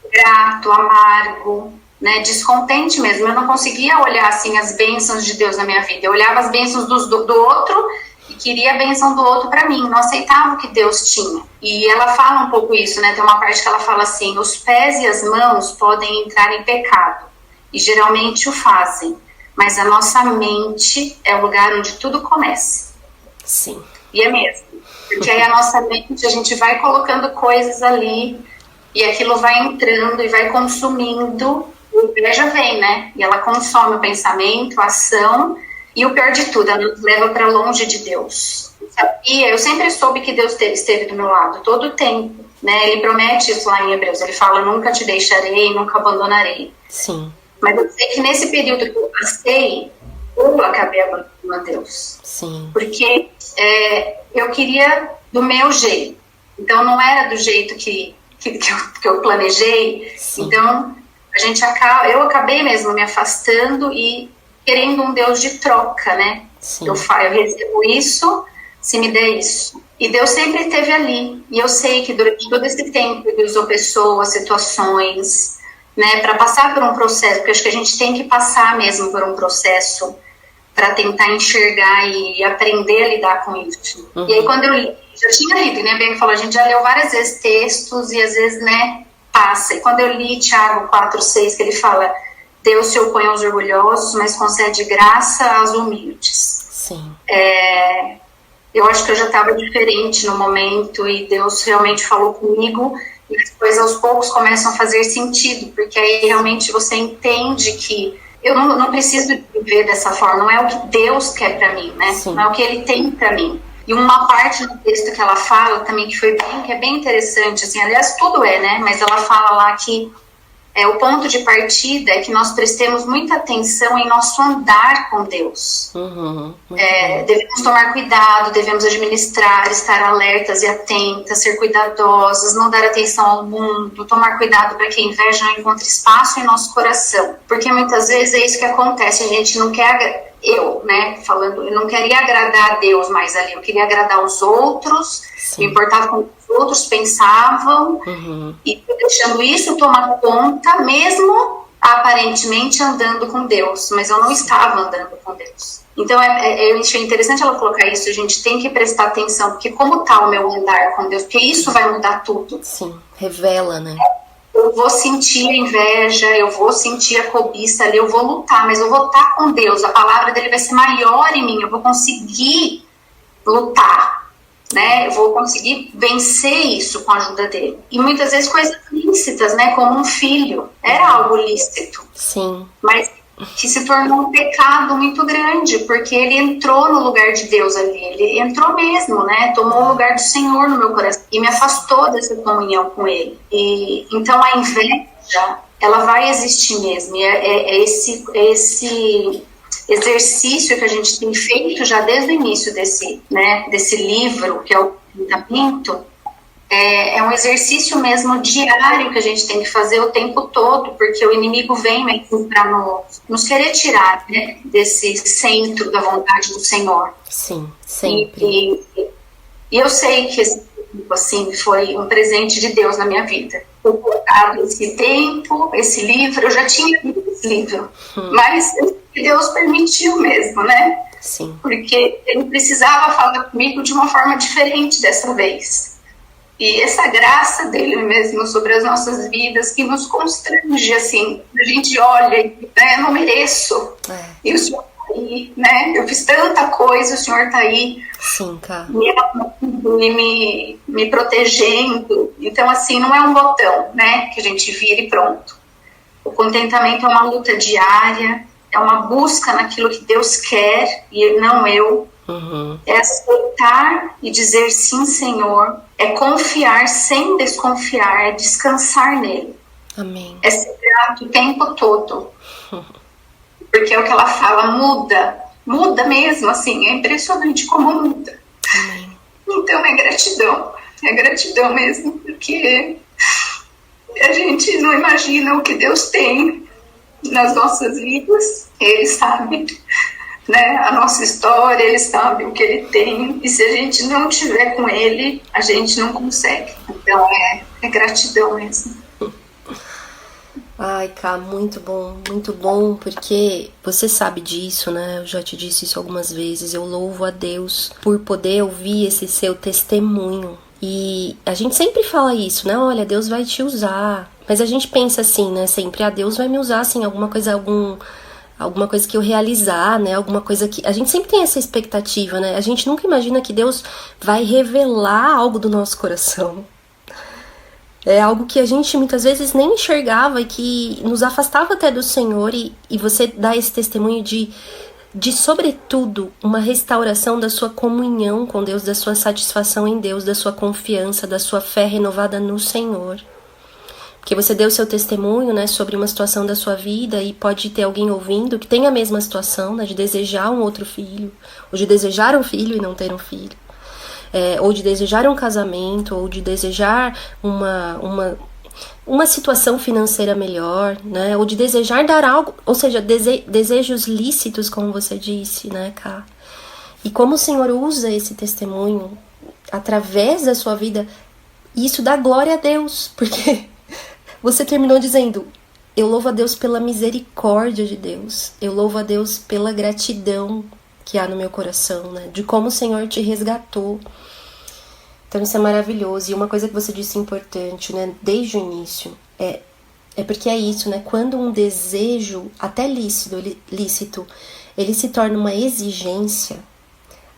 grato, amargo, né? Descontente mesmo. Eu não conseguia olhar assim as bênçãos de Deus na minha vida. Eu olhava as bênçãos do outro e queria a bênção do outro para mim. Não aceitava o que Deus tinha. E ela fala um pouco isso, né? Tem uma parte que ela fala assim: os pés e as mãos podem entrar em pecado, e geralmente o fazem, mas a nossa mente é o lugar onde tudo começa. Sim. E é mesmo. Porque aí a nossa mente, a gente vai colocando coisas ali, e aquilo vai entrando e vai consumindo. A inveja vem, né? E ela consome o pensamento, a ação, e o pior de tudo, ela nos leva para longe de Deus. Sabia? Eu sempre soube que Deus esteve do meu lado, todo o tempo, né? Ele promete isso lá em Hebreus, ele fala: nunca te deixarei, nunca abandonarei. Sim. Mas eu sei que nesse período que eu passei, eu acabei abandonando a Deus. Sim. Porque eu queria do meu jeito. Então não era do jeito que eu planejei. Sim. Então eu acabei mesmo me afastando e querendo um Deus de troca, né? Sim. Eu recebo isso, se me der isso. E Deus sempre esteve ali. E eu sei que durante todo esse tempo Ele usou pessoas, situações, né, para passar por um processo, porque acho que a gente tem que passar mesmo por um processo para tentar enxergar e aprender a lidar com isso. E aí quando eu li, já tinha lido, né, bem que falou, a gente já leu várias vezes textos e às vezes, né, passa. E quando eu li Tiago 4:6, que ele fala: Deus se opõe aos orgulhosos, mas concede graça aos humildes. Sim. Eu acho que eu já estava diferente no momento e Deus realmente falou comigo, e as coisas aos poucos começam a fazer sentido, porque aí realmente você entende que eu não preciso viver dessa forma, não é o que Deus quer para mim, né? Sim. Não é o que Ele tem para mim. E uma parte do texto que ela fala também que é bem interessante, assim, aliás tudo né? Mas ela fala lá que o ponto de partida é que nós prestemos muita atenção em nosso andar com Deus. Devemos tomar cuidado, devemos administrar, estar alertas e atentas, ser cuidadosas, não dar atenção ao mundo, tomar cuidado para que a inveja não encontre espaço em nosso coração. Porque muitas vezes é isso que acontece, a gente não quer... Eu não queria agradar a Deus mais ali, eu queria agradar os outros, me importava com o que os outros pensavam, e deixando isso tomar conta, mesmo aparentemente andando com Deus, mas eu não estava andando com Deus. Então eu achei interessante ela colocar isso, a gente tem que prestar atenção, porque como está o meu andar com Deus, porque isso vai mudar tudo. Sim, revela, né? Eu vou sentir a inveja, eu vou sentir a cobiça ali, eu vou lutar, mas eu vou estar com Deus, a palavra dele vai ser maior em mim, eu vou conseguir lutar, né? Eu vou conseguir vencer isso com a ajuda dele. E muitas vezes coisas lícitas, né? Como um filho, era algo lícito. Sim. Mas que se tornou um pecado muito grande, porque ele entrou no lugar de Deus ali, ele entrou mesmo, né, tomou o lugar do Senhor no meu coração, e me afastou dessa comunhão com ele. E então a inveja, ela vai existir mesmo, e esse exercício que a gente tem feito já desde o início desse livro, que é o Contentamento. É um exercício mesmo diário que a gente tem que fazer o tempo todo, porque o inimigo vem mesmo para nos querer tirar, né, desse centro da vontade do Senhor. Sim, sempre. E eu sei que esse tempo, assim, foi um presente de Deus na minha vida. Eu colocado esse tempo, esse livro, eu já tinha lido esse livro, mas Deus permitiu mesmo, né? Sim. Porque ele precisava falar comigo de uma forma diferente dessa vez. E essa graça dele mesmo sobre as nossas vidas que nos constrange, assim, a gente olha e, né, eu não mereço, e o Senhor tá aí, né, eu fiz tanta coisa, o Senhor tá aí, sim, cara, me amando e me protegendo. Então, assim, não é um botão, né, que a gente vira e pronto. O contentamento é uma luta diária, é uma busca naquilo que Deus quer e não eu. É aceitar e dizer sim, Senhor, é confiar sem desconfiar, é descansar nele. Amém. É ser grato o tempo todo, porque é o que ela fala, muda mesmo, assim, é impressionante como muda. Amém. Então é gratidão mesmo, porque a gente não imagina o que Deus tem nas nossas vidas. Ele sabe, né, a nossa história, Ele sabe o que Ele tem, e se a gente não estiver com Ele, a gente não consegue. Então é gratidão mesmo. Ai, Ká, muito bom, porque você sabe disso, né? Eu já te disse isso algumas vezes. Eu louvo a Deus por poder ouvir esse seu testemunho. E a gente sempre fala isso, né? Olha, Deus vai te usar. Mas a gente pensa assim, né? Sempre, Deus vai me usar, assim, alguma coisa que eu realizar, né? Alguma coisa que... A gente sempre tem essa expectativa, né? A gente nunca imagina que Deus vai revelar algo do nosso coração. É algo que a gente muitas vezes nem enxergava e que nos afastava até do Senhor, e você dá esse testemunho de sobretudo, uma restauração da sua comunhão com Deus, da sua satisfação em Deus, da sua confiança, da sua fé renovada no Senhor. Porque você deu seu testemunho, né, sobre uma situação da sua vida, e pode ter alguém ouvindo que tem a mesma situação, né, de desejar um outro filho, ou de desejar um filho e não ter um filho. Ou de desejar um casamento, ou de desejar uma situação financeira melhor, né? Ou de desejar dar algo, ou seja, desejos lícitos, como você disse, né, Ká? E como o Senhor usa esse testemunho através da sua vida, isso dá glória a Deus, porque você terminou dizendo: eu louvo a Deus pela misericórdia de Deus, eu louvo a Deus pela gratidão que há no meu coração, né? De como o Senhor te resgatou. Então isso é maravilhoso. E uma coisa que você disse importante, né? Desde o início, é porque é isso, né? Quando um desejo, até lícito, ele se torna uma exigência,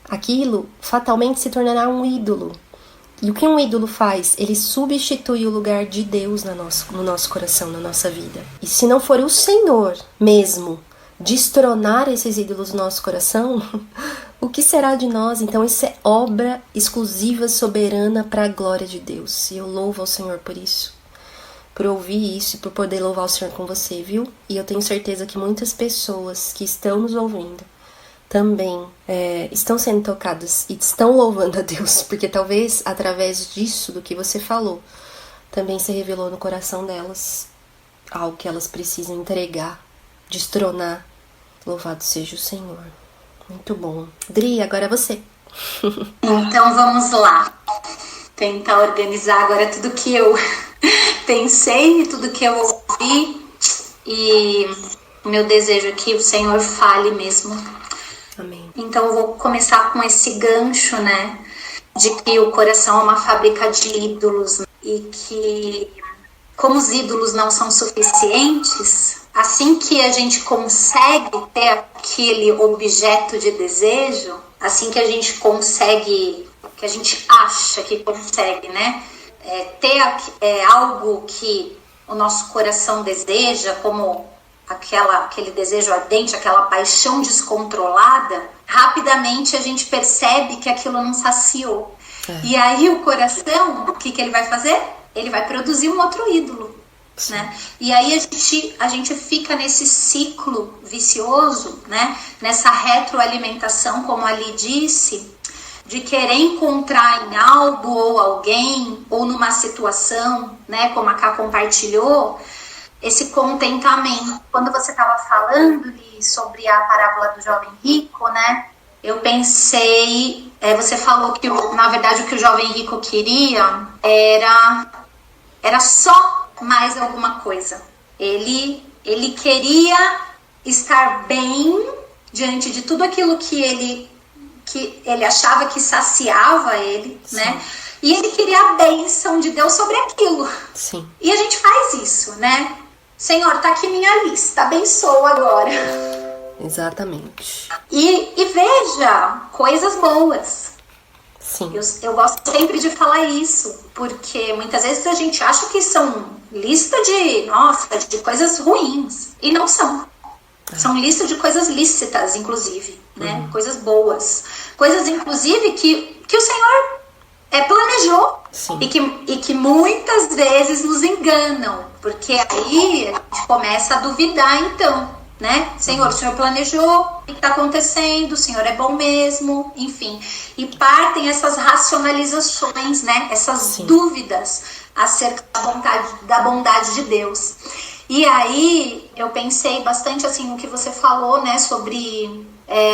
aquilo fatalmente se tornará um ídolo. E o que um ídolo faz? Ele substitui o lugar de Deus no nosso coração, na nossa vida. E se não for o Senhor mesmo destronar esses ídolos no nosso coração, o que será de nós? Então isso é obra exclusiva, soberana para a glória de Deus. E eu louvo ao Senhor por isso, por ouvir isso e por poder louvar o Senhor com você, viu? E eu tenho certeza que muitas pessoas que estão nos ouvindo também estão sendo tocadas e estão louvando a Deus, porque talvez através disso, do que você falou, também se revelou no coração delas algo que elas precisam entregar, destronar. Louvado seja o Senhor. Muito bom. Dri, agora é você. Então vamos lá. Tentar organizar agora tudo que eu pensei, tudo que eu ouvi. E o meu desejo é que o Senhor fale mesmo. Amém. Então eu vou começar com esse gancho, né? De que o coração é uma fábrica de ídolos. E que, como os ídolos não são suficientes, assim que a gente consegue ter aquele objeto de desejo, assim que a gente consegue, que a gente acha que consegue, né? Ter algo que o nosso coração deseja, como aquele desejo ardente, aquela paixão descontrolada, rapidamente a gente percebe que aquilo não saciou. E aí o coração, o que ele vai fazer? Ele vai produzir um outro ídolo. Né? E aí a gente fica nesse ciclo vicioso, né? Nessa retroalimentação, como a Ali disse, de querer encontrar em algo ou alguém, ou numa situação, né? Como a Ká compartilhou, esse contentamento. Quando você estava falando sobre a parábola do jovem rico, né? Eu pensei, você falou que na verdade o que o jovem rico queria era só mais alguma coisa. Ele queria estar bem diante de tudo aquilo que ele achava que saciava ele, sim, né? E ele queria a bênção de Deus sobre aquilo. Sim. E a gente faz isso, né? Senhor, tá aqui minha lista, abençoa agora. Exatamente. E veja, coisas boas. Sim. Eu gosto sempre de falar isso, porque muitas vezes a gente acha que são lista de coisas ruins, e não são. São lista de coisas lícitas, inclusive, né? Coisas boas. Coisas, inclusive, que o Senhor planejou. E que muitas vezes nos enganam, porque aí a gente começa a duvidar, então, né? Senhor, o Senhor planejou, o que está acontecendo? O Senhor é bom mesmo, enfim. E partem essas racionalizações, né? Essas dúvidas acerca da bondade de Deus. E aí eu pensei bastante assim no que você falou, né, sobre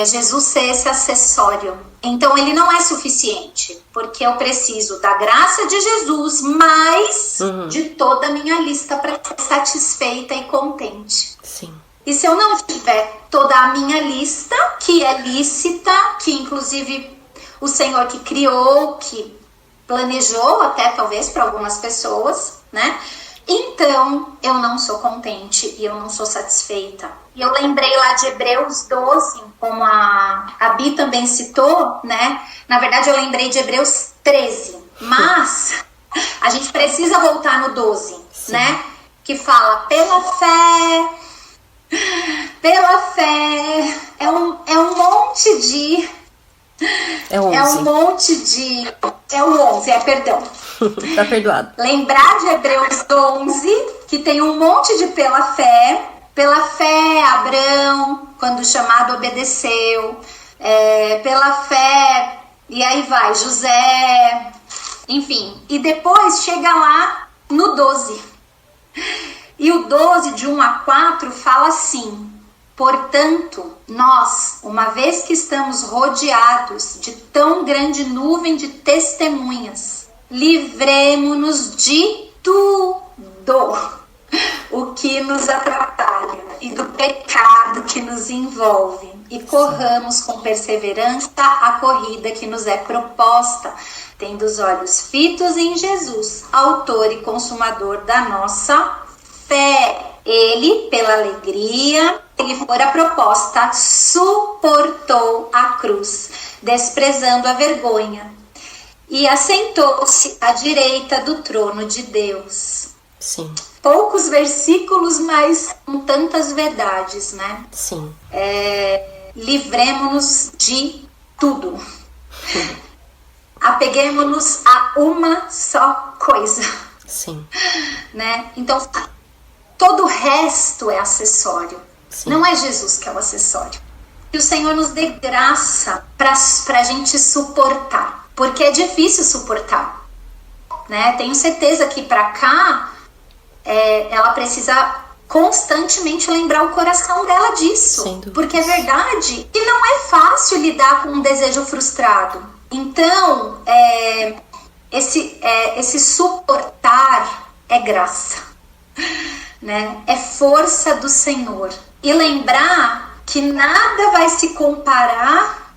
Jesus ser esse acessório. Então ele não é suficiente, porque eu preciso da graça de Jesus, mais de toda a minha lista para ser satisfeita e contente. Sim. E se eu não tiver toda a minha lista, que é lícita, que inclusive o Senhor que criou, que planejou até talvez para algumas pessoas, né? Então, eu não sou contente e eu não sou satisfeita. E eu lembrei lá de Hebreus 12, como a Bi também citou, né? Na verdade, eu lembrei de Hebreus 13. Mas a gente precisa voltar no 12, sim, né? Que fala, pela fé... É um monte de... É 11. É o 11, perdão. Tá perdoado. Lembrar de Hebreus 11, que tem um monte de pela fé. Pela fé, Abraão, quando chamado, obedeceu. Pela fé, e aí vai, José, enfim. E depois chega lá no 12. E o 12, de 1 a 4, fala assim: portanto, nós, uma vez que estamos rodeados de tão grande nuvem de testemunhas, livremo-nos de tudo o que nos atrapalha e do pecado que nos envolve, e corramos com perseverança a corrida que nos é proposta, tendo os olhos fitos em Jesus, autor e consumador da nossa fé. Ele, pela alegria que lhe fora proposta, suportou a cruz, desprezando a vergonha, e assentou-se à direita do trono de Deus. Sim. Poucos versículos, mas com tantas verdades, né? Sim. Livremo-nos de tudo. Apeguemo-nos a uma só coisa. Sim. Né? Então, todo o resto é acessório. Sim. Não é Jesus que é o acessório. Que o Senhor nos dê graça para a gente suportar. Porque é difícil suportar. Né? Tenho certeza que para cá, ela precisa constantemente lembrar o coração dela disso. Porque é verdade que não é fácil lidar com um desejo frustrado. Então, esse suportar é graça, né? É força do Senhor. E lembrar que nada vai se comparar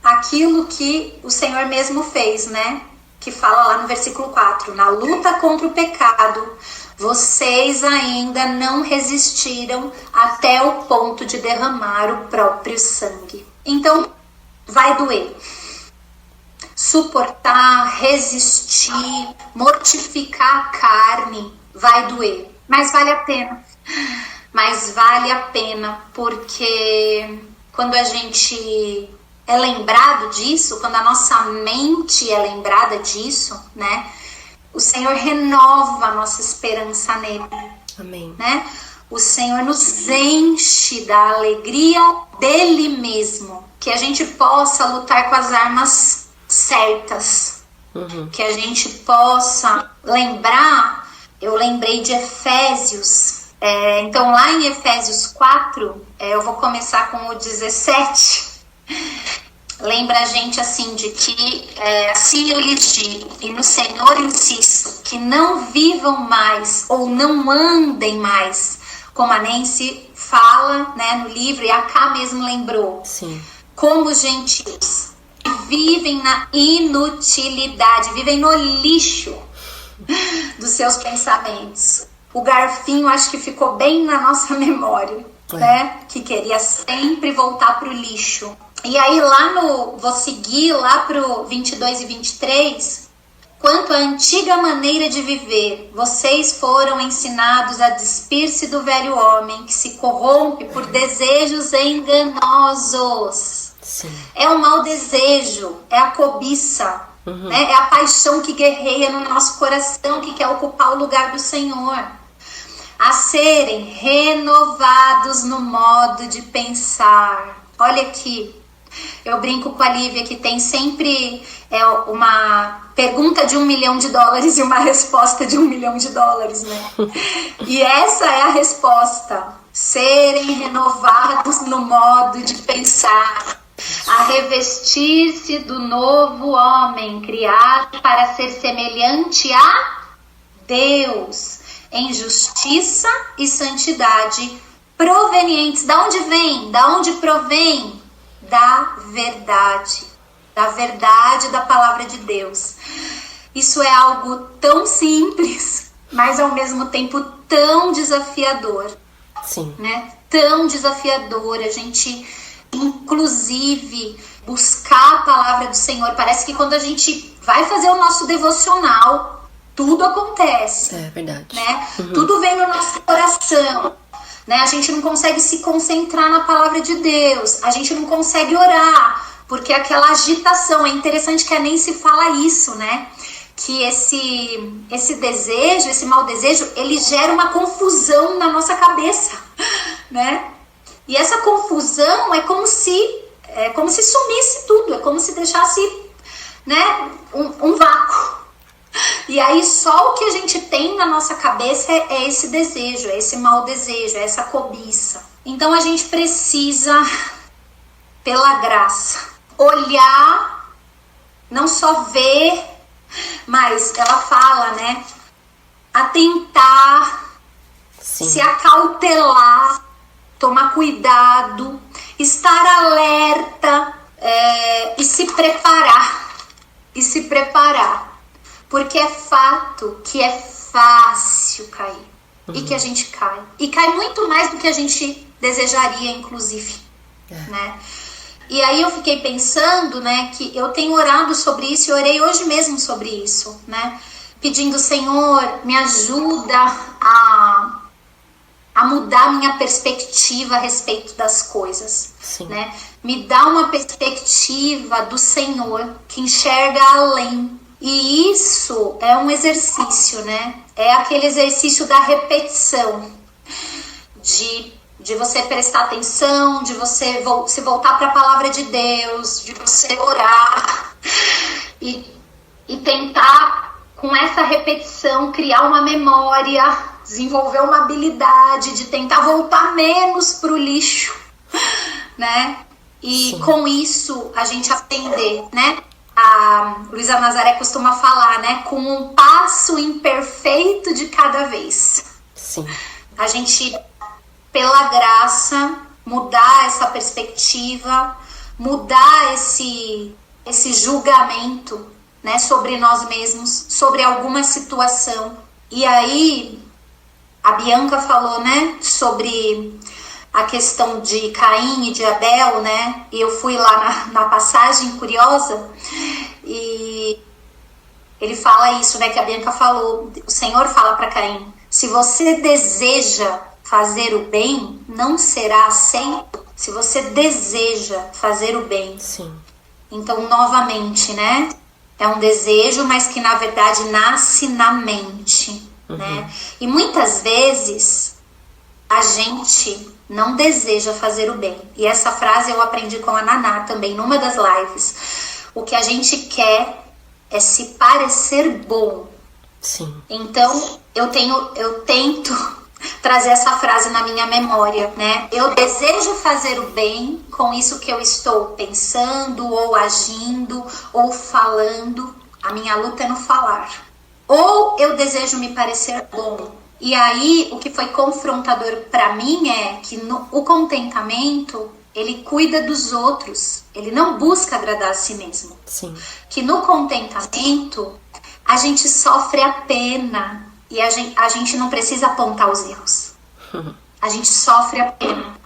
àquilo que o Senhor mesmo fez, né? Que fala lá no versículo 4, na luta contra o pecado, vocês ainda não resistiram até o ponto de derramar o próprio sangue. Então, vai doer. Suportar, resistir, mortificar a carne, vai doer. Mas vale a pena. Mas vale a pena, porque quando a gente é lembrado disso, quando a nossa mente é lembrada disso, né? O Senhor renova a nossa esperança nele. Amém. Né? O Senhor nos enche da alegria dele mesmo. Que a gente possa lutar com as armas certas. Que a gente possa lembrar. Eu lembrei de Efésios. Então lá em Efésios 4, eu vou começar com o 17. Lembra a gente assim de que assim eu lhes digo, e no Senhor insisto, que não vivam mais ou não andem mais, como a Nancy fala, né, no livro, e a Ká mesmo lembrou. Sim. Como os gentios que vivem na inutilidade, vivem no lixo dos seus pensamentos. O garfinho acho que ficou bem na nossa memória, né? Que queria sempre voltar pro lixo. E aí vou seguir lá pro 22 e 23. Quanto à antiga maneira de viver, vocês foram ensinados a despir-se do velho homem que se corrompe por desejos enganosos. Sim. É o mau desejo, é a cobiça, né? É a paixão que guerreia no nosso coração, que quer ocupar o lugar do Senhor. A serem renovados no modo de pensar. Olha aqui, eu brinco com a Lívia que tem sempre uma pergunta de $1 milhão e uma resposta de $1 milhão, né? E essa é a resposta. serem renovados no modo de pensar, a revestir-se do novo homem, criado para ser semelhante a Deus, em justiça e santidade, provenientes. Da onde vem? Da onde provém? Da verdade da palavra de Deus. Isso é algo tão simples, mas ao mesmo tempo tão desafiador. Sim. Né? Tão desafiador. A gente, inclusive, buscar a palavra do Senhor. Parece que quando a gente vai fazer o nosso devocional, tudo acontece. É verdade. Né? Tudo vem no nosso coração. Né? A gente não consegue se concentrar na palavra de Deus. A gente não consegue orar. Porque aquela agitação, é interessante que nem se fala isso, né? Que esse desejo, esse mau desejo, ele gera uma confusão na nossa cabeça, né? E essa confusão é como se sumisse tudo, é como se deixasse, né, um vácuo. E aí só o que a gente tem na nossa cabeça é esse desejo, é esse mau desejo, é essa cobiça. Então a gente precisa, pela graça, olhar, não só ver, mas ela fala, né? Atentar, Sim. Se acautelar, tomar cuidado, estar alerta e se preparar. Porque é fato que é fácil cair. E que a gente cai. E cai muito mais do que a gente desejaria, inclusive. Né? E aí eu fiquei pensando, né, que eu tenho orado sobre isso e orei hoje mesmo sobre isso, né? Pedindo, Senhor, me ajuda a mudar minha perspectiva a respeito das coisas. Sim. Né? Me dá uma perspectiva do Senhor que enxerga além. E isso é um exercício, né? É aquele exercício da repetição, de você prestar atenção, de você se voltar para a palavra de Deus, de você orar e tentar, com essa repetição, criar uma memória, desenvolver uma habilidade de tentar voltar menos para o lixo, né? E Sim. Com isso a gente aprender, né? A Luísa Nazaré costuma falar, né? Com um passo imperfeito de cada vez. Sim. A gente, pela graça, mudar essa perspectiva, mudar esse julgamento, né, sobre nós mesmos, sobre alguma situação. E aí, a Bianca falou, né, sobre a questão de Caim e de Abel, né, e eu fui lá na passagem curiosa, e ele fala isso, né, que a Bianca falou, o Senhor fala para Caim, se você deseja fazer o bem, não será aceito. Se você deseja fazer o bem. Sim. Então, novamente, né? É um desejo, mas que na verdade nasce na mente, né? E muitas vezes a gente não deseja fazer o bem. E essa frase eu aprendi com a Naná também, numa das lives. O que a gente quer é se parecer bom. Sim. Então, eu tento trazer essa frase na minha memória, né? Eu desejo fazer o bem com isso que eu estou pensando, ou agindo, ou falando. A minha luta é no falar. Ou eu desejo me parecer bom. E aí, o que foi confrontador para mim é que o contentamento, ele cuida dos outros. Ele não busca agradar a si mesmo. Sim. Que no contentamento, a gente sofre a pena. E a gente não precisa apontar os erros. A gente sofre a pena.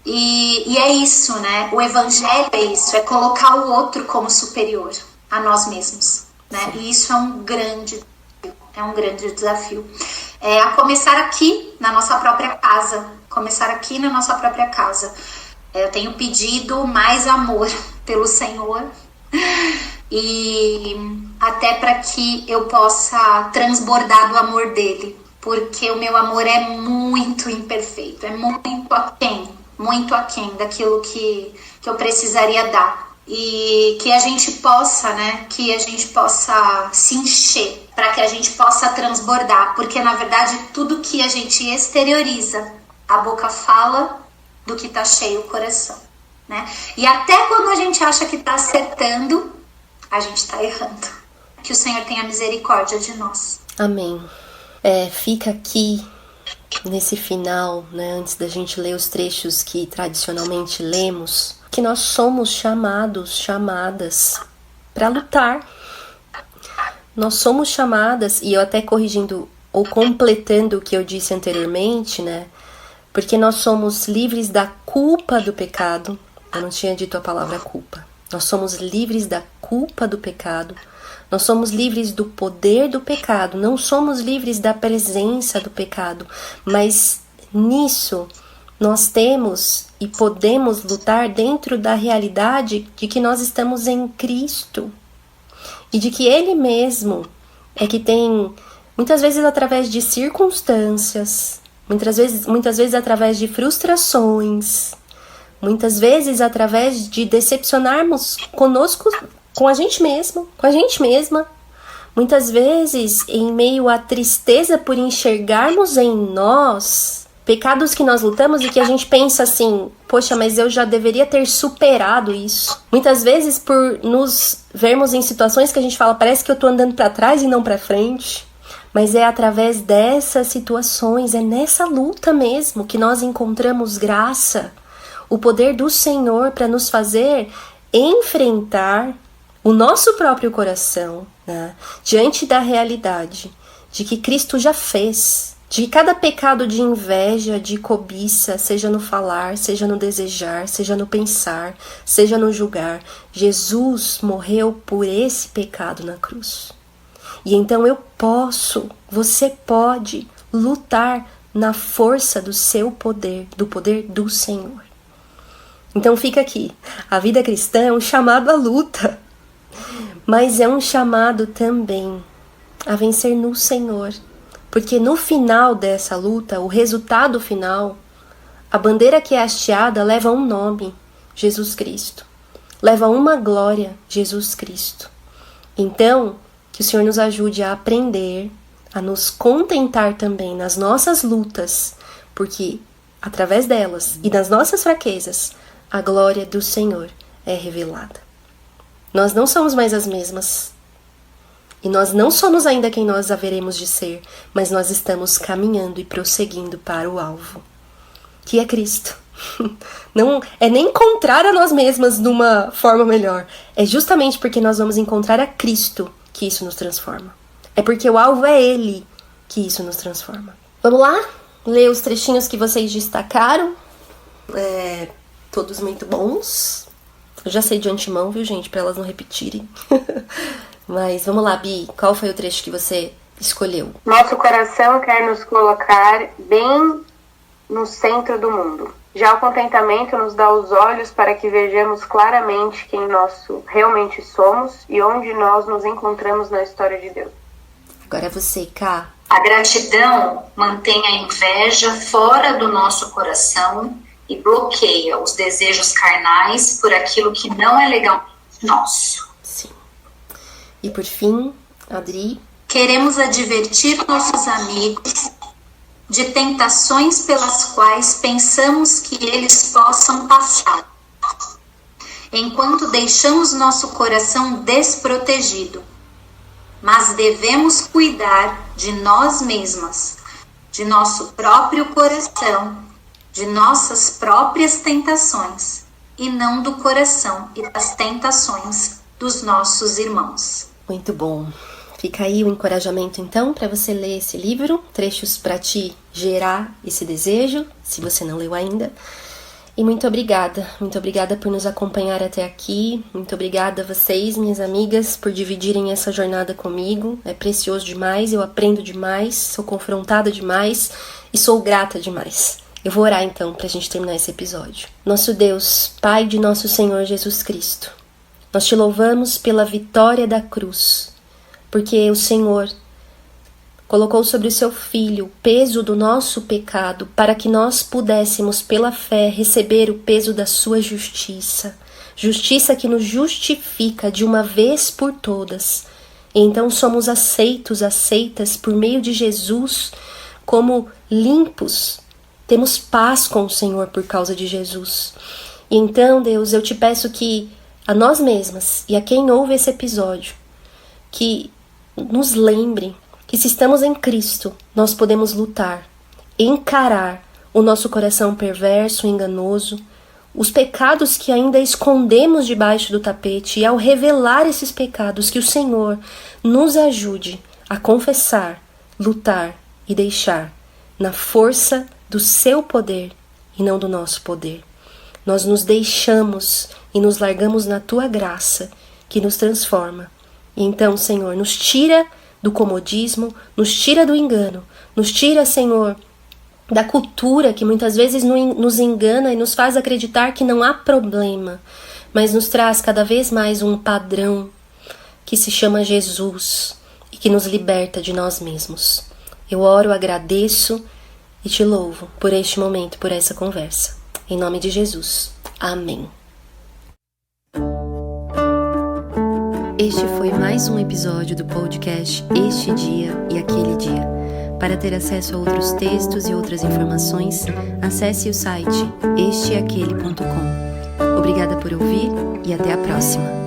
E é isso, né? O evangelho é isso, é colocar o outro como superior a nós mesmos, né? E isso é um grande desafio. A começar aqui na nossa própria casa. Eu tenho pedido mais amor pelo Senhor. E até para que eu possa transbordar do amor dele, porque o meu amor é muito imperfeito, é muito aquém daquilo que eu precisaria dar. E que a gente possa, né, se encher, para que a gente possa transbordar, porque na verdade tudo que a gente exterioriza A boca fala do que está cheio o coração, né? E até quando a gente acha que está acertando, a gente está errando. Que o Senhor tenha misericórdia de nós. Amém. Fica aqui, nesse final, né, antes da gente ler os trechos que tradicionalmente lemos, que nós somos chamadas para lutar. Nós somos chamadas, e eu até corrigindo ou completando o que eu disse anteriormente, né? Porque nós somos livres da culpa do pecado. Eu não tinha dito a palavra culpa. Nós somos livres da culpa do pecado. Nós somos livres do poder do pecado. Não somos livres da presença do pecado. Mas nisso nós temos e podemos lutar dentro da realidade de que nós estamos em Cristo. E de que Ele mesmo é que tem, muitas vezes através de circunstâncias, muitas vezes através de frustrações, muitas vezes através de decepcionarmos conosco, com a gente mesmo, com a gente mesma, muitas vezes em meio à tristeza por enxergarmos em nós pecados que nós lutamos e que a gente pensa assim, poxa, mas eu já deveria ter superado isso. Muitas vezes por nos vermos em situações que a gente fala, parece que eu tô andando para trás e não para frente. Mas é através dessas situações, é nessa luta mesmo que nós encontramos graça, o poder do Senhor para nos fazer enfrentar o nosso próprio coração, né, diante da realidade de que Cristo já fez. De cada pecado de inveja, de cobiça, seja no falar, seja no desejar, seja no pensar, seja no julgar, Jesus morreu por esse pecado na cruz. E então você pode lutar na força do seu poder, do poder do Senhor. Então fica aqui, a vida cristã é um chamado à luta, mas é um chamado também a vencer no Senhor. Porque no final dessa luta, o resultado final, a bandeira que é hasteada leva um nome, Jesus Cristo. Leva uma glória, Jesus Cristo. Então, que o Senhor nos ajude a aprender, a nos contentar também nas nossas lutas, porque através delas e das nossas fraquezas, a glória do Senhor é revelada. Nós não somos mais as mesmas. E nós não somos ainda quem nós haveremos de ser, mas nós estamos caminhando e prosseguindo para o alvo, que é Cristo. Não é nem encontrar a nós mesmas numa forma melhor, é justamente porque nós vamos encontrar a Cristo que isso nos transforma. É porque o alvo é Ele que isso nos transforma. Vamos lá? Ler os trechinhos que vocês destacaram. Todos muito bons. Eu já sei de antemão, viu, gente? Para elas não repetirem. Mas vamos lá, Bi, qual foi o trecho que você escolheu? Nosso coração quer nos colocar bem no centro do mundo. Já o contentamento nos dá os olhos para que vejamos claramente quem nós realmente somos e onde nós nos encontramos na história de Deus. Agora é você, Ká. A gratidão mantém a inveja fora do nosso coração e bloqueia os desejos carnais por aquilo que não é legalmente nosso. Sim. E por fim, Adri. Queremos advertir nossos amigos de tentações pelas quais pensamos que eles possam passar, enquanto deixamos nosso coração desprotegido. Mas devemos cuidar de nós mesmas, de nosso próprio coração, de nossas próprias tentações, e não do coração e das tentações dos nossos irmãos. Muito bom. Fica aí o encorajamento, então, para você ler esse livro, trechos para te gerar esse desejo, se você não leu ainda. E muito obrigada por nos acompanhar até aqui, muito obrigada a vocês, minhas amigas, por dividirem essa jornada comigo, é precioso demais, eu aprendo demais, sou confrontada demais e sou grata demais. Eu vou orar então para a gente terminar esse episódio. Nosso Deus, Pai de nosso Senhor Jesus Cristo, nós te louvamos pela vitória da cruz, porque o Senhor colocou sobre o seu Filho o peso do nosso pecado para que nós pudéssemos, pela fé, receber o peso da sua justiça. Justiça que nos justifica de uma vez por todas. E então somos aceitas por meio de Jesus como limpos temos paz com o Senhor por causa de Jesus. E então, Deus, eu te peço que a nós mesmas e a quem ouve esse episódio, que nos lembre que se estamos em Cristo, nós podemos lutar, encarar o nosso coração perverso, enganoso, os pecados que ainda escondemos debaixo do tapete, e ao revelar esses pecados, que o Senhor nos ajude a confessar, lutar e deixar na força do seu poder e não do nosso poder. Nós nos deixamos e nos largamos na tua graça, que nos transforma. E então, Senhor, nos tira do comodismo, nos tira do engano, nos tira, Senhor, da cultura que muitas vezes nos engana e nos faz acreditar que não há problema, mas nos traz cada vez mais um padrão que se chama Jesus e que nos liberta de nós mesmos. Eu oro, agradeço e te louvo por este momento, por essa conversa. Em nome de Jesus. Amém. Este foi mais um episódio do podcast Este Dia e Aquele Dia. Para ter acesso a outros textos e outras informações, acesse o site esteaquele.com. Obrigada por ouvir e até a próxima.